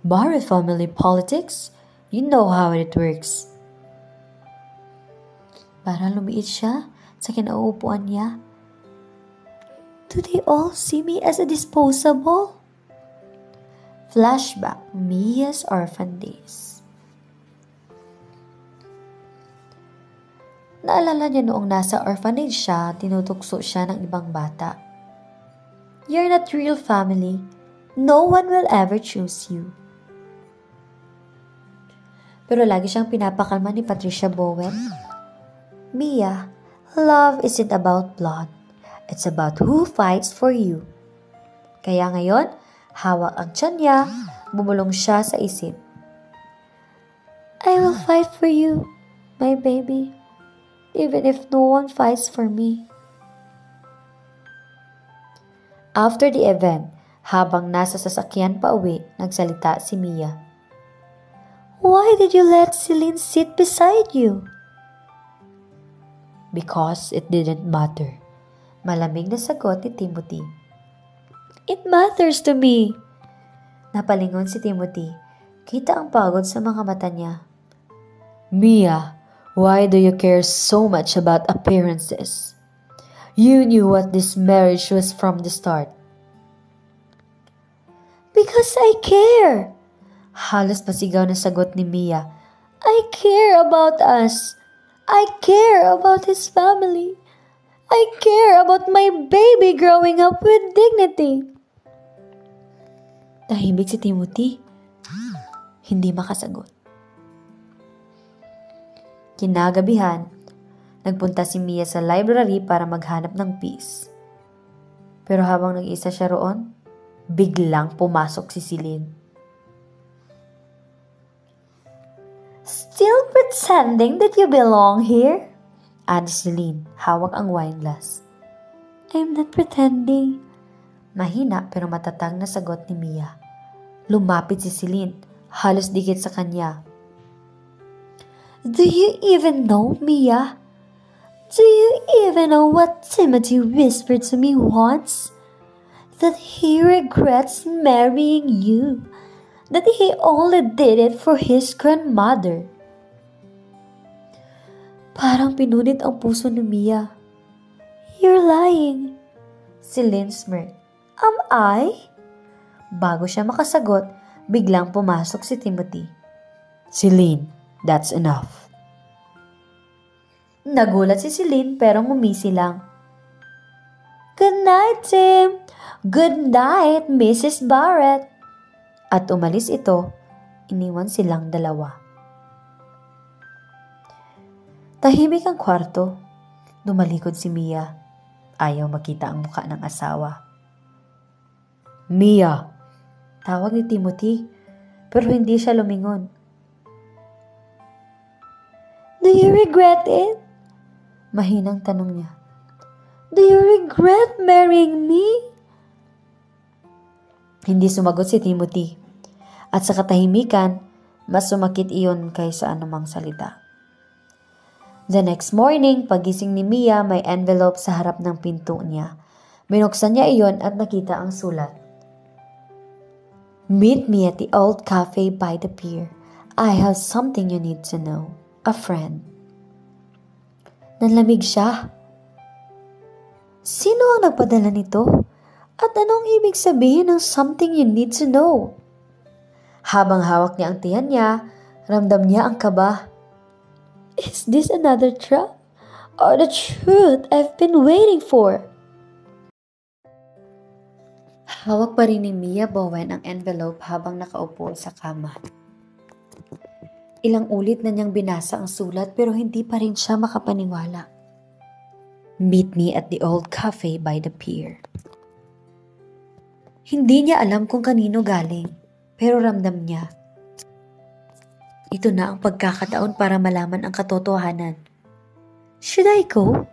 Barrett family politics? You know how it works. Parang lumiit siya sa kinauupuan niya. Do they all see me as a disposable? Flashback, Mia's orphan days. Naalala niya noong nasa orphanage siya, tinutukso siya ng ibang bata. You're not real family. No one will ever choose you. Pero lagi siyang pinapakalma ni Patricia Bowen. Mia, love isn't about blood. It's about who fights for you. Kaya ngayon, hawak ang tiyan niya, bumulong siya sa isip. I will fight for you, my baby, even if no one fights for me. After the event, habang nasa sasakyan pa uwi, nagsalita si Mia. Why did you let Celine sit beside you? Because it didn't matter. Malamig na sagot ni Timothy. It matters to me. Napalingon si Timothy. Kita ang pagod sa mga mata niya. Mia, why do you care so much about appearances? You knew what this marriage was from the start. Because I care. Halos pasigaw na sagot ni Mia. I care about us. I care about his family. I care about my baby growing up with dignity. Tahimik si Timothy. Hindi makasagot. Kinagabihan, nagpunta si Mia sa library para maghanap ng peace. Pero habang nag-isa siya roon, biglang pumasok si Celine. Still pretending that you belong here? Add Celine, hawak ang wine glass. I'm not pretending. Mahina pero matatag na sagot ni Mia. Lumapit si Celine, halos dikit sa kanya. Do you even know, Mia? Do you even know what Timothy whispered to me once? That he regrets marrying you. That he only did it for his grandmother. Parang pinunit ang puso ni Mia. You're lying. Celine smirked. Am I? Bago siya makasagot, biglang pumasok si Timothy. Celine, that's enough. Nagulat si Celine pero ngumisi lang. Good night, Tim. Good night, Mrs. Barrett. At umalis ito, iniwan silang dalawa. Tahimik ang kwarto. Dumalikod si Mia. Ayaw makita ang muka ng asawa. Mia! Tawag ni Timothy, pero hindi siya lumingon. Do you regret it? Mahinang tanong niya. Do you regret marrying me? Hindi sumagot si Timothy. At sa katahimikan, mas sumakit iyon kaysa anumang salita. The next morning, pagising ni Mia, may envelope sa harap ng pinto niya. Binuksan niya iyon at nakita ang sulat. Meet me at the old cafe by the pier. I have something you need to know. A friend. Nanlamig siya. Sino ang nagpadala nito? At anong ibig sabihin ng something you need to know? Habang hawak niya ang tiyan niya, ramdam niya ang kaba. Is this another trap? Or the truth I've been waiting for? Hawak pa rin ni Mia Bowen ang envelope habang nakaupo sa kama. Ilang ulit na niyang binasa ang sulat pero hindi pa rin siya makapaniwala. Meet me at the old cafe by the pier. Hindi niya alam kung kanino galing, pero ramdam niya. Ito na ang pagkakataon para malaman ang katotohanan. Should I go?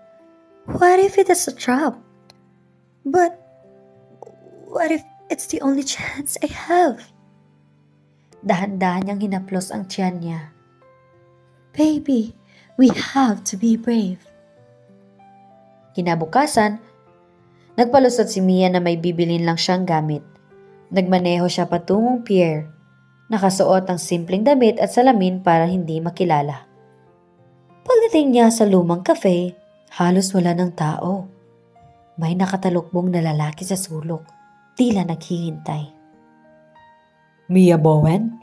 What if it is a trap? But what if it's the only chance I have? Dahan-dahan niyang hinaplos ang tiyan niya. Baby, we have to be brave. Kinabukasan, nagpalusot si Mia na may bibilin lang siyang gamit. Nagmaneho siya patungong pier. Nakasuot ang simpleng damit at salamin para hindi makilala. Pagdating niya sa lumang cafe, halos wala ng tao. May nakatalukbong na lalaki sa sulok, tila naghihintay. Mia Bowen?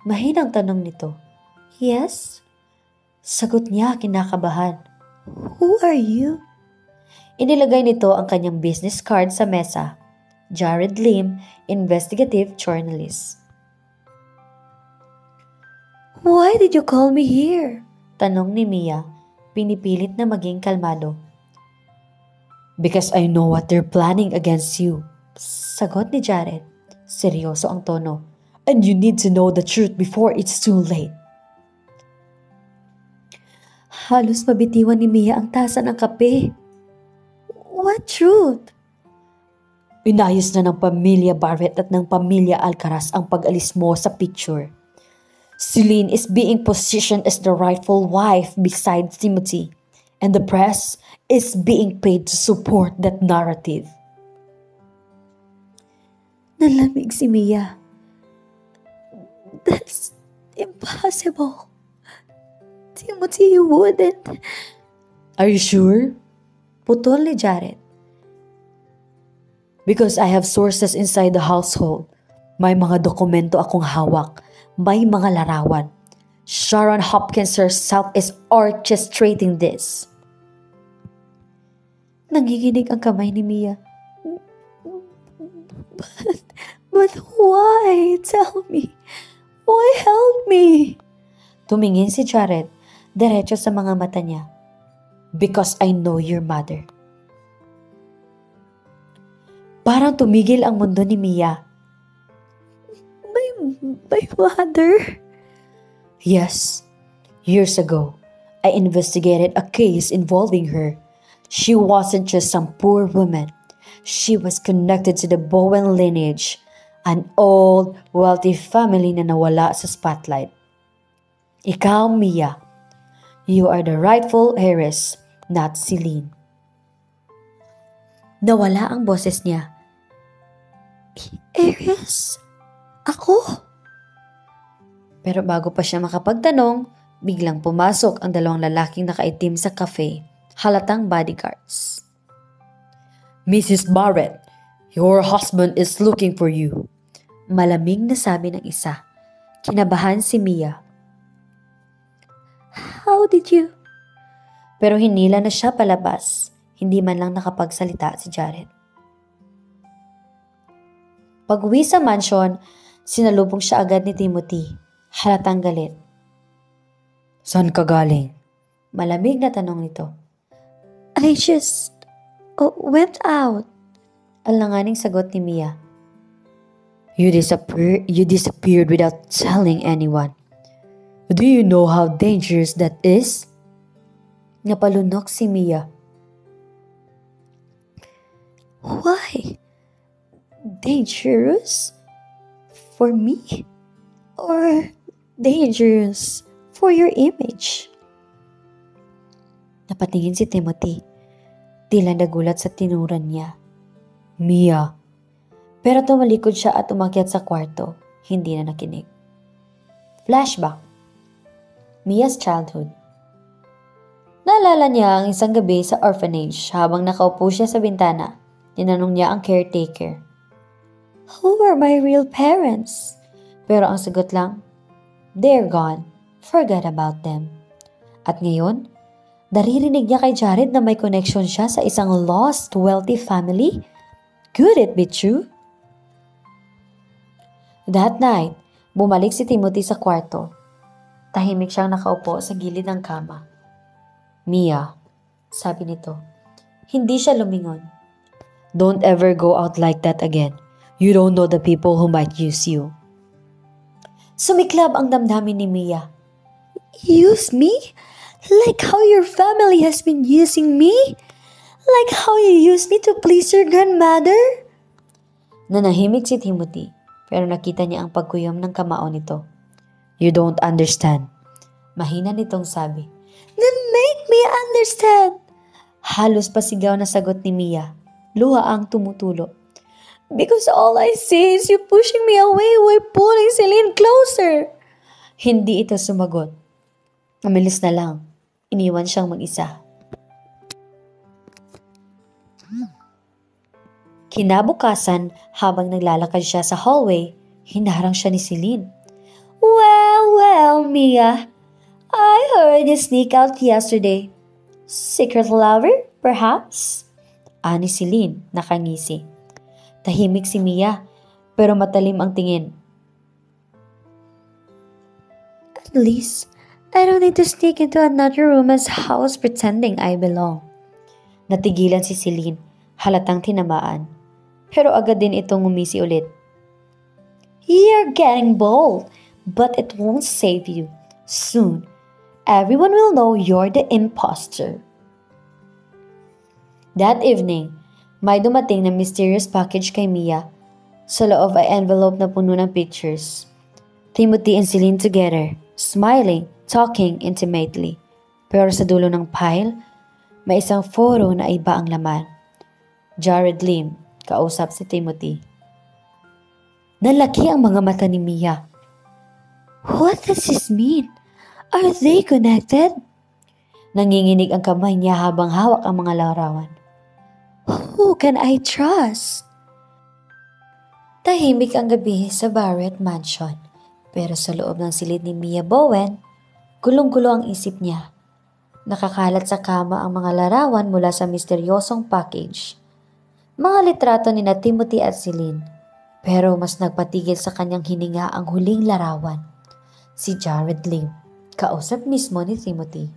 Mahinang tanong nito. Yes? Sagot niya kinakabahan. Who are you? Inilagay nito ang kanyang business card sa mesa. Jared Lim, investigative journalist. Why did you call me here? Tanong ni Mia, pinipilit na maging kalmado. Because I know what they're planning against you. Sagot ni Jared. Seryoso ang tono. And you need to know the truth before it's too late. Halos mabitiwan ni Mia ang tasa ng kape. What truth? Inayos na ng pamilya Barrett at ng pamilya Alcaraz ang pag-alis mo sa picture. Celine is being positioned as the rightful wife beside Timothy, and the press is being paid to support that narrative. Nalamig si Mia. That's impossible. Timothy wouldn't. Are you sure? Putol ni Jared. Because I have sources inside the household. May mga dokumento akong hawak. May mga larawan. Sharon Hopkins herself is orchestrating this. Nanginginig ang kamay ni Mia. But why? Tell me. Why help me? Tumingin si Jared, diretso sa mga mata niya. Because I know your mother. Parang tumigil ang mundo ni Mia. My mother? Yes. Years ago, I investigated a case involving her. She wasn't just some poor woman. She was connected to the Bowen lineage, an old, wealthy family na nawala sa spotlight. Ikaw, Mia, you are the rightful heiress, not Celine. Nawala ang boses niya. Heiress? Ako? Pero bago pa siya makapagtanong, biglang pumasok ang dalawang lalaking nakaitim sa cafe, halatang bodyguards. Mrs. Barrett, your husband is looking for you. Malamig na sabi ng isa. Kinabahan si Mia. How did you? Pero hinila na siya palabas. Hindi man lang nakapagsalita si Jared. Pag-uwi sa mansion, sinalubong siya agad ni Timothy. Halatang galit. Saan ka galing? Malamig na tanong nito. I just went out. Alanganing sagot ni Mia. You disappeared without telling anyone. Do you know how dangerous that is? Napalunok si Mia. Why? Dangerous? For me? Or dangerous for your image? Napatingin si Timothy. Tila nagulat sa tinuran niya. Mia. Pero tumalikod siya at umakyat sa kwarto. Hindi na nakinig. Flashback. Mia's childhood. Naalala niya ang isang gabi sa orphanage habang nakaupo siya sa bintana. Tinanong niya ang caretaker. Who are my real parents? Pero ang sagot lang, they're gone. Forget about them. At ngayon, naririnig niya kay Jared na may connection siya sa isang lost wealthy family. Could it be true? That night, bumalik si Timothy sa kwarto. Tahimik siyang nakaupo sa gilid ng kama. Mia, sabi nito. Hindi siya lumingon. Don't ever go out like that again. You don't know the people who might use you. Sumiklab ang damdamin ni Mia. Use me? Like how your family has been using me? Like how you used me to please your grandmother? Nanahimik si Timothy, pero nakita niya ang pagkuyom ng kamao nito. You don't understand. Mahina nitong sabi. Then make me understand. Halos pasigaw na sagot ni Mia. Luha ang tumutulo. Because all I see is you pushing me away while pulling Celine closer. Hindi ito sumagot. Umilis na lang. Iniwan siyang mag-isa. Kinabukasan, habang naglalakad siya sa hallway, hinarang siya ni Celine. Well, Mia. I heard you sneak out yesterday. Secret lover, perhaps? Ani si Lynn, nakangisi. Tahimik si Mia, pero matalim ang tingin. At least, I don't need to sneak into another woman's house pretending I belong. Natigilan si Celine, halatang tinamaan. Pero agad din itong ngumisi ulit. You're getting bold, but it won't save you. Soon, everyone will know you're the imposter. That evening, may dumating na mysterious package kay Mia. Sa loob ay envelope na puno ng pictures. Timothy and Celine together, smiling, talking intimately. Pero sa dulo ng pile, may isang photo na iba ang laman. Jared Lim, kausap si Timothy. Nalaki ang mga mata ni Mia. What does this mean? Are they connected? Nanginginig ang kamay niya habang hawak ang mga larawan. Who can I trust? Tahimik ang gabi sa Barrett Mansion. Pero sa loob ng silid ni Mia Bowen, gulong-gulo ang isip niya. Nakakalat sa kama ang mga larawan mula sa misteryosong package. Mga litrato ni na Timothy at Celine. Pero mas nagpatigil sa kanyang hininga ang huling larawan. Si Jared Lim, kausap mismo ni Timothy.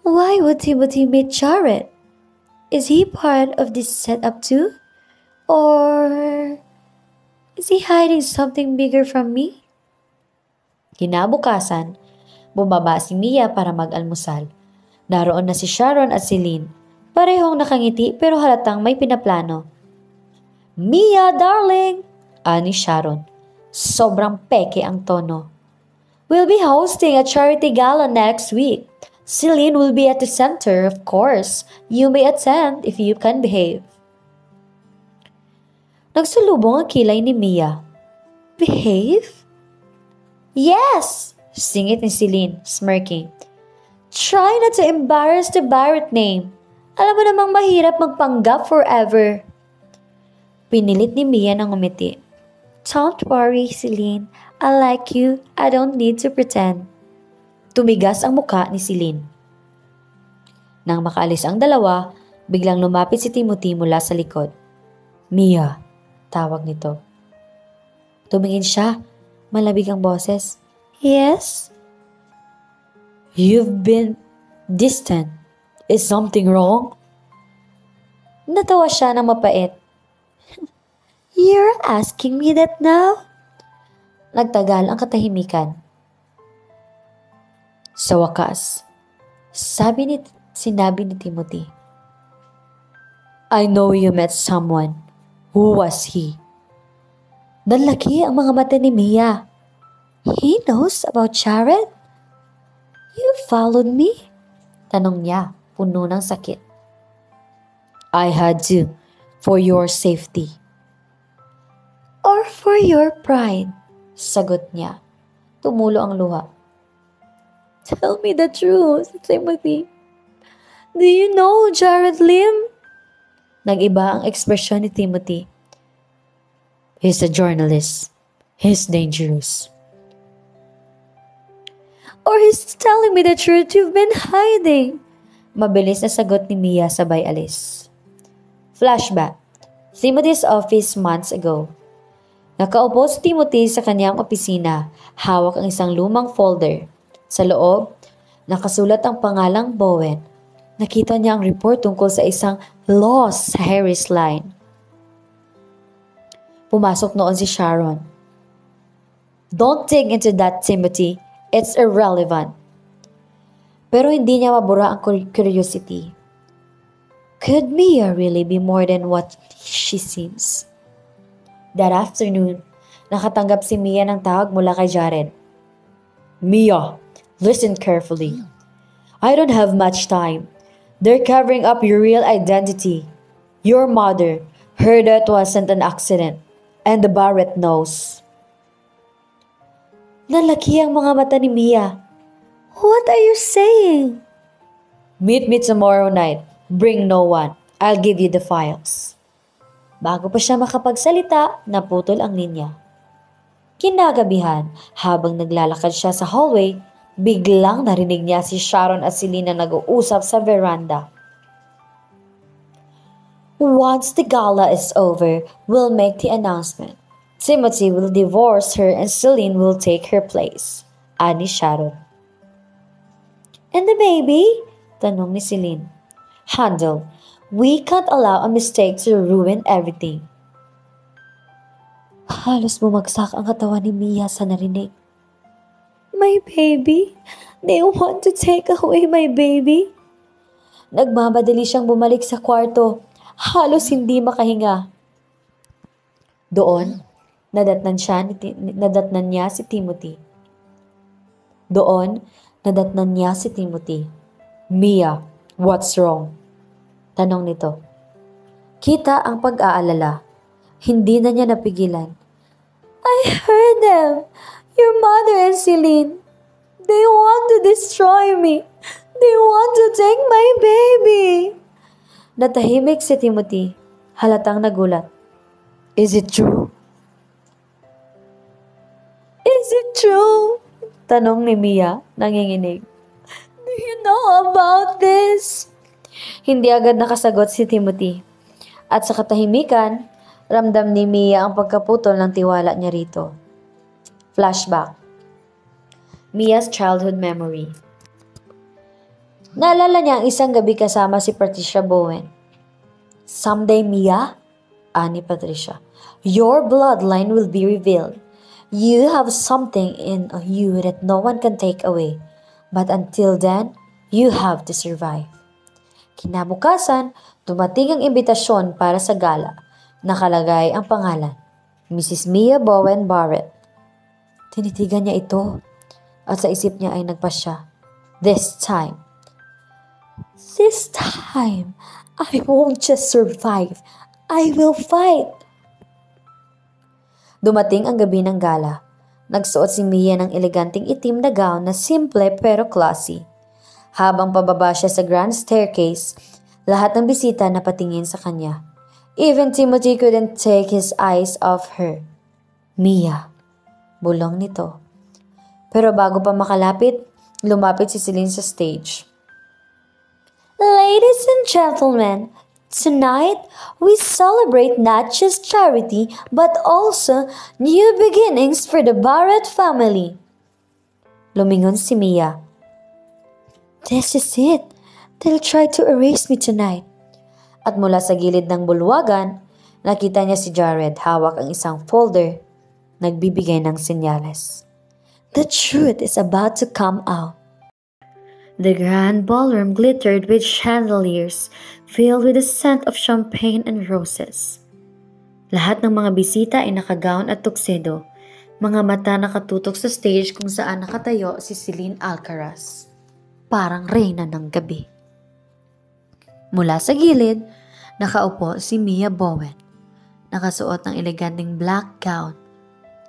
Why would Timothy meet Jared? Is he part of this setup too? Or is he hiding something bigger from me? Kinabukasan, bumaba si Mia para mag-almusal. Naroon na si Sharon at Celine. Parehong nakangiti pero halatang may pinaplano. Mia, darling! Ani Sharon. Sobrang peke ang tono. We'll be hosting a charity gala next week. Celine will be at the center, of course. You may attend if you can behave. Nagsulubong ang kilay ni Mia. Behave? Yes! Singit ni Celine, smirking. Try not to embarrass the Barrett name. Alam mo namang mahirap magpanggap forever. Pinilit ni Mia ng ngumiti. Don't worry, Celine. I like you. I don't need to pretend. Tumigas ang muka ni Celine. Nang makaalis ang dalawa, biglang lumapit si Timothy mula sa likod. Mia, tawag nito. Tumingin siya. Malabig ang boses. Yes? You've been distant. Is something wrong? Natawa siya ng mapait. You're asking me that now? Nagtagal ang katahimikan. Sa wakas, sinabi ni Timothy. I know you met someone. Who was he? Nanlaki ang mga mata ni Mia. He knows about Jared? You followed me? Tanong niya, puno ng sakit. I had to, for your safety. Or for your pride, sagot niya. Tumulo ang luha. Tell me the truth, Timothy. Do you know Jared Lim? Nag-iba ang ekspresyon ni Timothy. He's a journalist. He's dangerous. Or he's telling me the truth you've been hiding. Mabilis na sagot ni Mia sabay alis. Flashback. Timothy's office months ago. Nakaupo si Timothy sa kanyang opisina, hawak ang isang lumang folder. Sa loob, nakasulat ang pangalang Bowen. Nakita niya ang report tungkol sa isang loss sa Harris Line. Pumasok noon si Sharon. Don't dig into that, Timothy. It's irrelevant. Pero hindi niya mabura ang curiosity. Could Mia really be more than what she seems? That afternoon, nakatanggap si Mia ng tawag mula kay Jared. Mia, listen carefully. I don't have much time. They're covering up your real identity. Your mother, her death wasn't an accident. And the Barrett knows. Nalaki ang mga mata ni Mia. What are you saying? Meet me tomorrow night. Bring no one. I'll give you the files. Bago pa siya makapagsalita, naputol ang linya. Kinagabihan, habang naglalakad siya sa hallway, biglang narinig niya si Sharon at si Lina nag-uusap sa veranda. Once the gala is over, we'll make the announcement. Timothy will divorce her and Celine will take her place. Ani Sharon. And the baby? Tanong ni Celine. Handle. We can't allow a mistake to ruin everything. Halos bumagsak ang katawan ni Mia sa narinig. My baby? They want to take away my baby? Nagmamadali siyang bumalik sa kwarto. Halos hindi makahinga. Doon, nadatnan niya si Timothy. Mia, what's wrong? Tanong nito. Kita ang pag-aalala. Hindi na niya napigilan. I heard them. Your mother and Celine. They want to destroy me. They want to take my baby. Natahimik si Timothy. Halatang nagulat. Is it true? Is it true? Tanong ni Mia, nanginginig. Do you know about this? Hindi agad nakasagot si Timothy. At sa katahimikan, ramdam ni Mia ang pagkaputol ng tiwala niya rito. Flashback. Mia's childhood memory. Naalala niya ang isang gabi kasama si Patricia Bowen. Someday, Mia, ani Patricia, your bloodline will be revealed. You have something in you that no one can take away. But until then, you have to survive. Kinabukasan, dumating ang imbitasyon para sa gala. Nakalagay ang pangalan, Mrs. Mia Bowen Barrett. Tinitigan niya ito at sa isip niya ay nagpasya. This time, I won't just survive. I will fight. Dumating ang gabi ng gala. Nagsuot si Mia ng eleganting itim na gown na simple pero classy. Habang pababa siya sa grand staircase, lahat ng bisita napatingin sa kanya. Even Timothy couldn't take his eyes off her. Mia, bulong nito. Pero bago pa makalapit, lumapit si Celine sa stage. Ladies and gentlemen, tonight we celebrate not just charity but also new beginnings for the Barrett family. Lumingon si Mia. This is it. They'll try to erase me tonight. At mula sa gilid ng bulwagan, nakita niya si Jared hawak ang isang folder, nagbibigay ng senyales. The truth is about to come out. The grand ballroom glittered with chandeliers filled with the scent of champagne and roses. Lahat ng mga bisita ay nakagown at tuxedo, mga mata nakatutok sa stage kung saan nakatayo si Celine Alcaraz. Parang reyna ng gabi. Mula sa gilid, nakaupo si Mia Bowen. Nakasuot ng eleganteng black gown.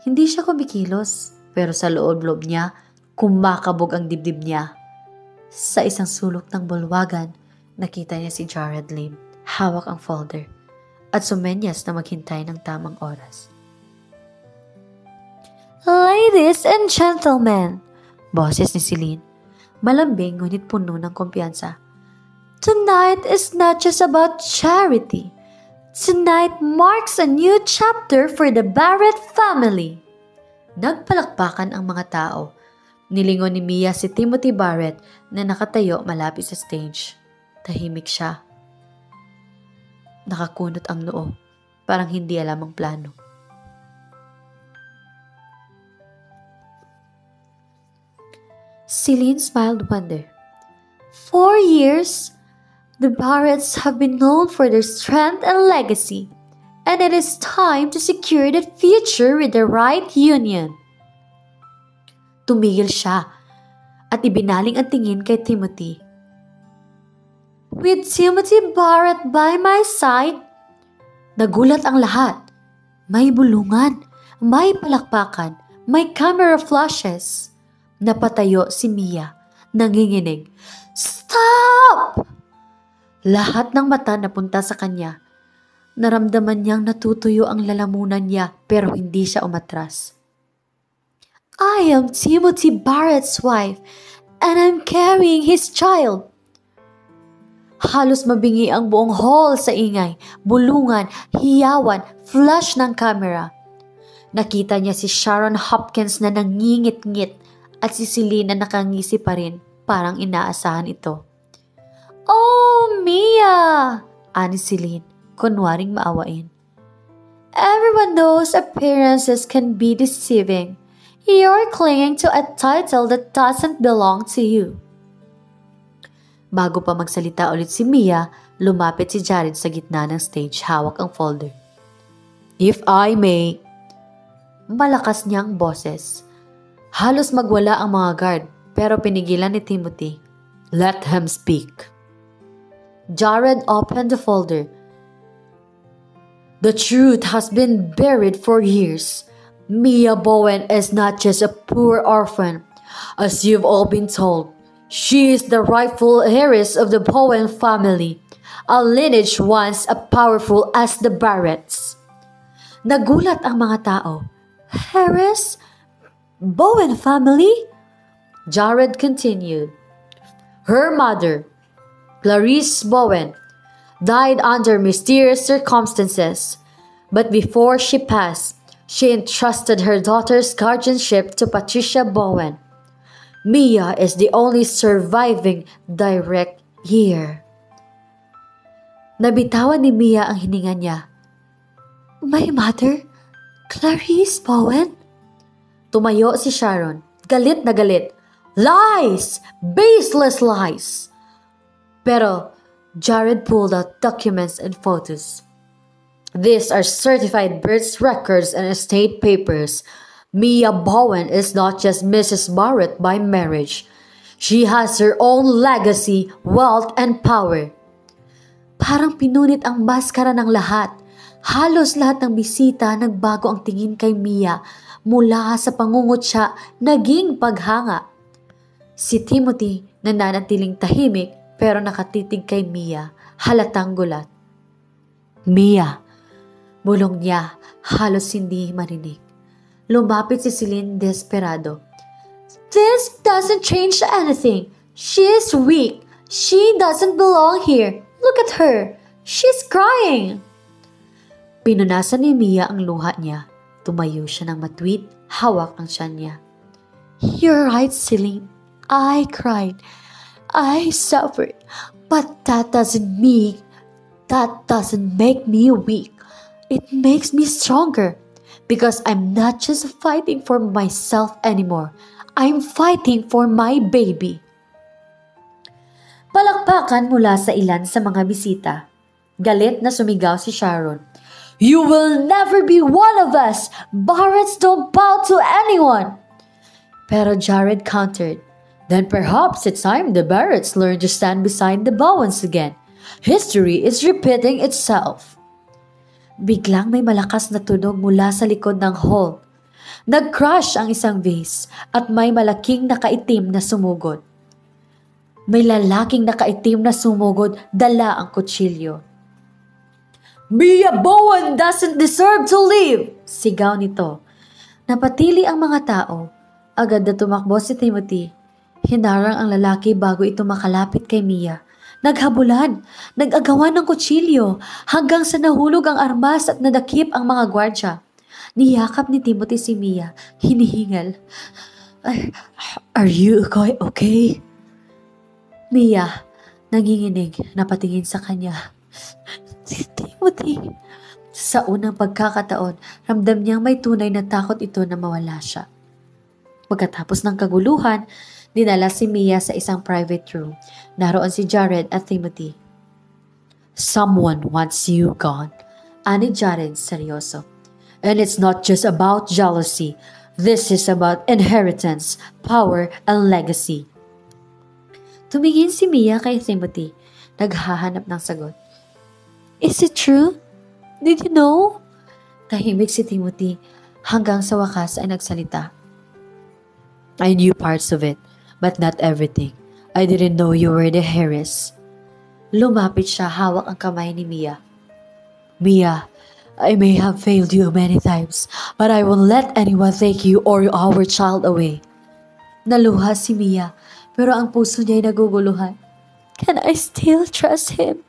Hindi siya kumikilos, pero sa loob-loob niya, kumakabog ang dibdib niya. Sa isang sulok ng bulwagan, nakita niya si Jared Lim, hawak ang folder, at sumenyas na maghintay ng tamang oras. Ladies and gentlemen, boses ni Celine, malambing ngunit puno ng kumpiyansa. Tonight is not just about charity. Tonight marks a new chapter for the Barrett family. Nagpalakpakan ang mga tao. Nilingon ni Mia si Timothy Barrett na nakatayo malapit sa stage. Tahimik siya. Nakakunot ang noo. Parang hindi alam ang plano. Celine smiled wonder. 4 years, the Barretts have been known for their strength and legacy, and it is time to secure the future with the right union. Tumigil siya at ibinaling ang tingin kay Timothy. With Timothy Barrett by my side, nagulat ang lahat. May bulungan, may palakpakan, may camera flashes. Napatayo si Mia, nanginginig. Stop! Lahat ng mata napunta sa kanya. Naramdaman niyang natutuyo ang lalamunan niya pero hindi siya umatras. I am Timothy Barrett's wife, and I'm carrying his child. Halos mabingi ang buong hall sa ingay, bulungan, hiyawan, flash ng camera. Nakita niya si Sharon Hopkins na nangingit-ngit at si Celine na nakangisi pa rin, parang inaasahan ito. Oh, Mia! Ani Celine, kunwaring maawain. Everyone knows appearances can be deceiving. You're clinging to a title that doesn't belong to you. Bago pa magsalita ulit si Mia, lumapit si Jared sa gitna ng stage, hawak ang folder. If I may, malakas niyang boses. Halos magwala ang mga guard, pero pinigilan ni Timothy. Let him speak. Jared opened the folder. The truth has been buried for years. Mia Bowen is not just a poor orphan, as you've all been told. She is the rightful heiress of the Bowen family, a lineage once as powerful as the Barretts. Nagulat ang mga tao. Heiress? Bowen family? Jared continued. Her mother, Clarice Bowen, died under mysterious circumstances, but before she passed, she entrusted her daughter's guardianship to Patricia Bowen. Mia is the only surviving direct heir. Nabitawan ni Mia ang hininga niya. My mother? Clarice Bowen? Tumayo si Sharon, galit na galit. Lies! Baseless lies! Pero Jared pulled out documents and photos. These are certified birth records and estate papers. Mia Bowen is not just Mrs. Barrett by marriage. She has her own legacy, wealth, and power. Parang pinunit ang maskara ng lahat. Halos lahat ng bisita nagbago ang tingin kay Mia mula sa pangungutya naging paghanga. Si Timothy nananatiling tahimik pero nakatitig kay Mia, halatang gulat. Mia, bulong niya, halos hindi marinig. Lumapit si Celine desperado. This doesn't change anything. She is weak. She doesn't belong here. Look at her. She's crying. Pinunasan ni Mia ang luha niya. Tumayo siya ng matwid, hawak ang tiyan niya. You're right, Celine. I cried. I suffered. But that doesn't make me weak. It makes me stronger. Because I'm not just fighting for myself anymore. I'm fighting for my baby. Palakpakan mula sa ilan sa mga bisita. Galit na sumigaw si Sharon. You will never be one of us! Barretts don't bow to anyone! Pero Jared countered. Then perhaps it's time the Barretts learn to stand beside the Bowens again. History is repeating itself. Biglang may malakas na tunog mula sa likod ng hall. Nag-crash ang isang vase at may malaking nakaitim na sumugod. May lalaking nakaitim na sumugod, dala ang kutsilyo. Mia Bowen doesn't deserve to live! Sigaw nito. Napatili ang mga tao. Agad na tumakbo si Timothy. Hinarang ang lalaki bago ito makalapit kay Mia. Naghabulan, nag-agawan ng kutsilyo hanggang sa nahulog ang armas at nadakip ang mga gwardya. Niyakap ni Timothy si Mia, hinihingal. Are you okay? Mia, nanginginig, napatingin sa kanya. Si Timothy. Sa unang pagkakataon, ramdam niyang may tunay na takot ito na mawala siya. Pagkatapos ng kaguluhan, dinala si Mia sa isang private room. Naroon si Jared at Timothy. Someone wants you gone. Ani Jared, seryoso. And it's not just about jealousy. This is about inheritance, power, and legacy. Tumingin si Mia kay Timothy. Naghahanap ng sagot. Is it true? Did you know? Tahimik si Timothy hanggang sa wakas ay nagsalita. I knew parts of it. But not everything. I didn't know you were the heiress. Lumapit siya, hawak ang kamay ni Mia. Mia, I may have failed you many times, but I won't let anyone take you or our child away. Naluha si Mia, pero ang puso niya ay naguguluhan. Can I still trust him?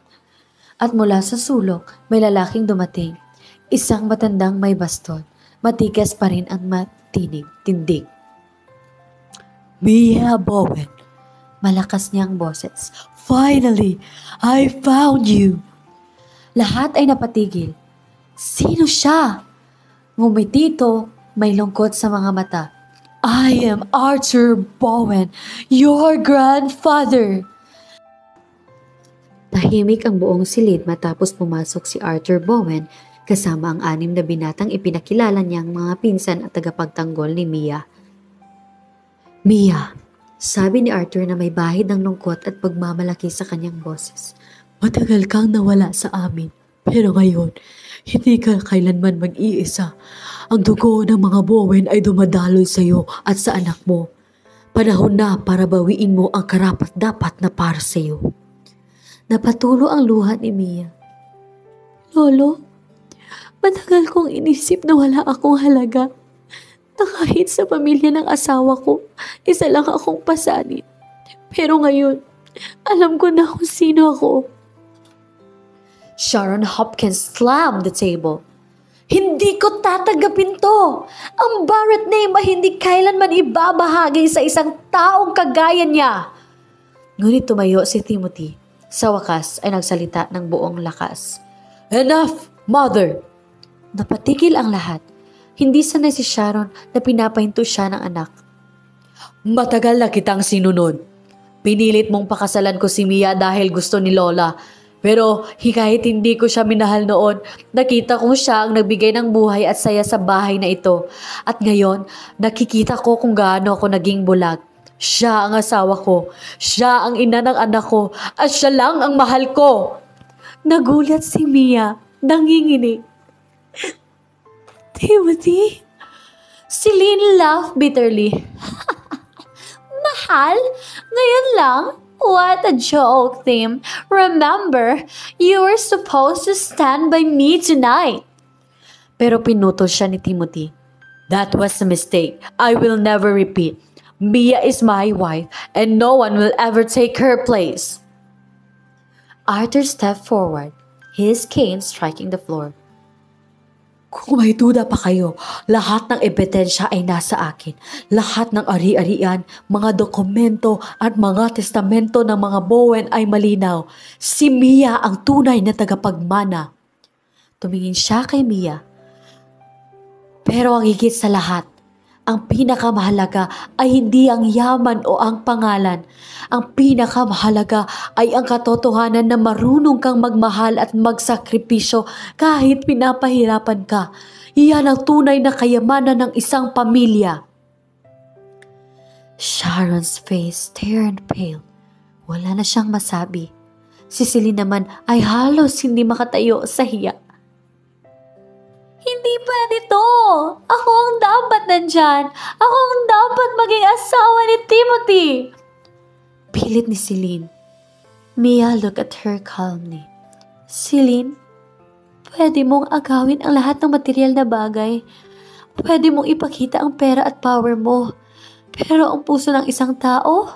At mula sa sulok, may lalaking dumating. Isang matandang may baston. Matigas pa rin ang tindig. Mia Bowen. Malakas niyang boses. Finally, I found you. Lahat ay napatigil. Sino siya? Ngumitito, may lungkot sa mga mata. I am Arthur Bowen, your grandfather. Tahimik ang buong silid matapos pumasok si Arthur Bowen kasama ang 6 na binatang ipinakilala niyang mga pinsan at tagapagtanggol ni Mia. Mia, sabi ni Arthur na may bahid ng lungkot at pagmamalaki sa kanyang boses. Matagal kang nawala sa amin, pero ngayon, hindi ka kailanman mag-iisa. Ang dugo ng mga Bowen ay dumadaloy sa iyo at sa anak mo. Panahon na para bawiin mo ang karapat-dapat na para sa iyo. Napatulo ang luha ni Mia. Lolo, matagal kong inisip na wala akong halaga. Na kahit sa pamilya ng asawa ko, isa lang akong pasanin. Pero ngayon, alam ko na kung sino ako. Sharon Hopkins slammed the table. Hindi ko tatanggapin to! Ang Barrett name ay hindi kailanman ibabahagi sa isang taong kagaya niya! Ngunit tumayo si Timothy. Sa wakas ay nagsalita ng buong lakas. Enough, mother! Napatigil ang lahat. Hindi sanay si Sharon na pinapahinto siya ng anak. Matagal na kitang sinunod. Pinilit mong pakasalan ko si Mia dahil gusto ni Lola. Pero kahit hindi ko siya minahal noon, nakita kong siya ang nagbigay ng buhay at saya sa bahay na ito. At ngayon, nakikita ko kung gaano ako naging bulag. Siya ang asawa ko, siya ang ina ng anak ko, at siya lang ang mahal ko. Nagulat si Mia, nanginginig. Timothy? Celine laughed bitterly. Mahal? Ngayon lang? What a joke, Tim. Remember, you were supposed to stand by me tonight. Pero pinutol siya ni Timothy. That was a mistake. I will never repeat. Mia is my wife and no one will ever take her place. Arthur stepped forward, his cane striking the floor. Kung may duda pa kayo, lahat ng ebidensya ay nasa akin. Lahat ng ari-arian, mga dokumento at mga testamento ng mga Bowen ay malinaw. Si Mia ang tunay na tagapagmana. Tumingin siya kay Mia. Pero ang higit sa lahat, ang pinakamahalaga ay hindi ang yaman o ang pangalan. Ang pinakamahalaga ay ang katotohanan na marunong kang magmahal at magsakripisyo kahit pinapahirapan ka. Iyan ang tunay na kayamanan ng isang pamilya. Sharon's face turned pale. Wala na siyang masabi. Si Celine naman ay halos hindi makatayo sa hiya. Hindi pwede to. Ako ang dapat nandyan. Ako ang dapat maging asawa ni Timothy. Pilit ni Celine. Mia looked at her calmly. Celine, pwede mong agawin ang lahat ng material na bagay. Pwede mong ipakita ang pera at power mo. Pero ang puso ng isang tao,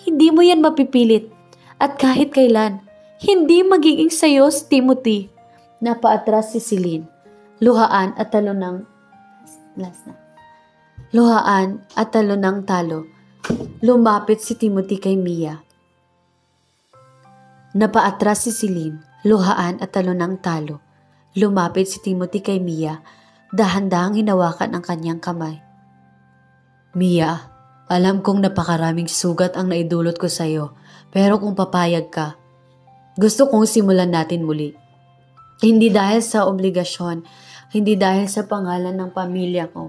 hindi mo yan mapipilit. At kahit kailan, hindi magiging sayo si Timothy. Napaatras si Celine. Luhaan at talo ng talo. Lumapit si Timothy kay Mia. Napaatras si Celine. Luhaan at talo ng talo. Lumapit si Timothy kay Mia. Dahan-dahang hinawakan ang kanyang kamay. Mia, alam kong napakaraming sugat ang naidulot ko sa iyo. Pero kung papayag ka, gusto kong simulan natin muli. Hindi dahil sa obligasyon, hindi dahil sa pangalan ng pamilya ko.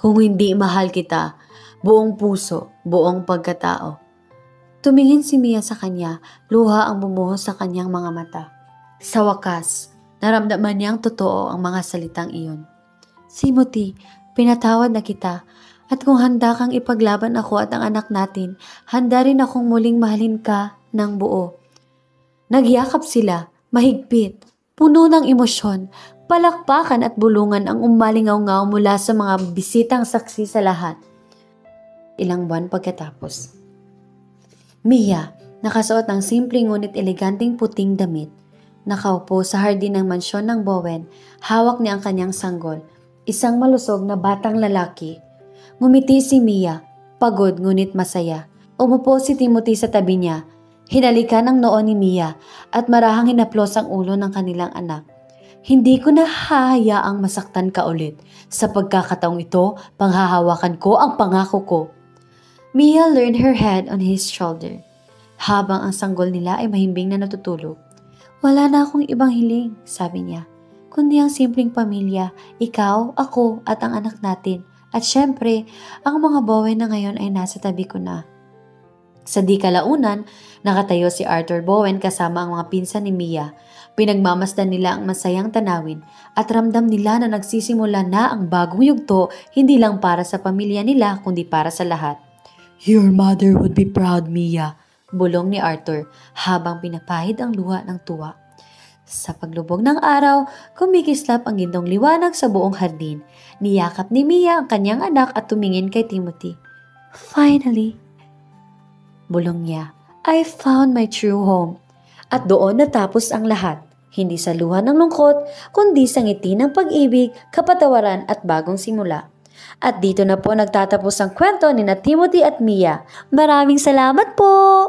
Kung hindi mahal kita, buong puso, buong pagkatao. Tumingin si Mia sa kanya, luha ang bumuhos sa kanyang mga mata. Sa wakas, naramdaman niyang totoo ang mga salitang iyon. Timothy, pinatawad na kita. At kung handa kang ipaglaban ako at ang anak natin, handa rin akong muling mahalin ka ng buo. Nagyakap sila, mahigpit. Puno ng emosyon, palakpakan at bulungan ang umalingaw-ngaw mula sa mga bisitang saksi sa lahat. Ilang buwan pagkatapos. Mia, nakasuot ng simpleng ngunit eleganteng puting damit, nakaupo sa hardin ng mansyon ng Bowen, hawak niya ang kanyang sanggol, isang malusog na batang lalaki. Ngumiti si Mia, pagod ngunit masaya. Umupo si Timothy sa tabi niya, hinalikan ang noo ni Mia at marahang hinaplos ang ulo ng kanilang anak. Hindi ko na hahayaang masaktan ka ulit. Sa pagkakataong ito, panghahawakan ko ang pangako ko. Mia leaned her head on his shoulder, habang ang sanggol nila ay mahimbing na natutulog. Wala na akong ibang hiling, sabi niya, kundi ang simpleng pamilya, ikaw, ako at ang anak natin. At syempre, ang mga Bowen na ngayon ay nasa tabi ko na. Sa di kalaunan, nakatayo si Arthur Bowen kasama ang mga pinsan ni Mia. Pinagmamasdan nila ang masayang tanawin at ramdam nila na nagsisimula na ang bagong yugto hindi lang para sa pamilya nila kundi para sa lahat. Your mother would be proud, Mia, bulong ni Arthur habang pinapahid ang luha ng tuwa. Sa paglubog ng araw, kumikislap ang gintong liwanag sa buong hardin. Niyakap ni Mia ang kanyang anak at tumingin kay Timothy. Finally, bulong niya, I found my true home. At doon natapos ang lahat, hindi sa luha ng lungkot, kundi sa ngiti ng pag-ibig, kapatawaran at bagong simula. At dito na po nagtatapos ang kwento ni na Timothy at Mia. Maraming salamat po!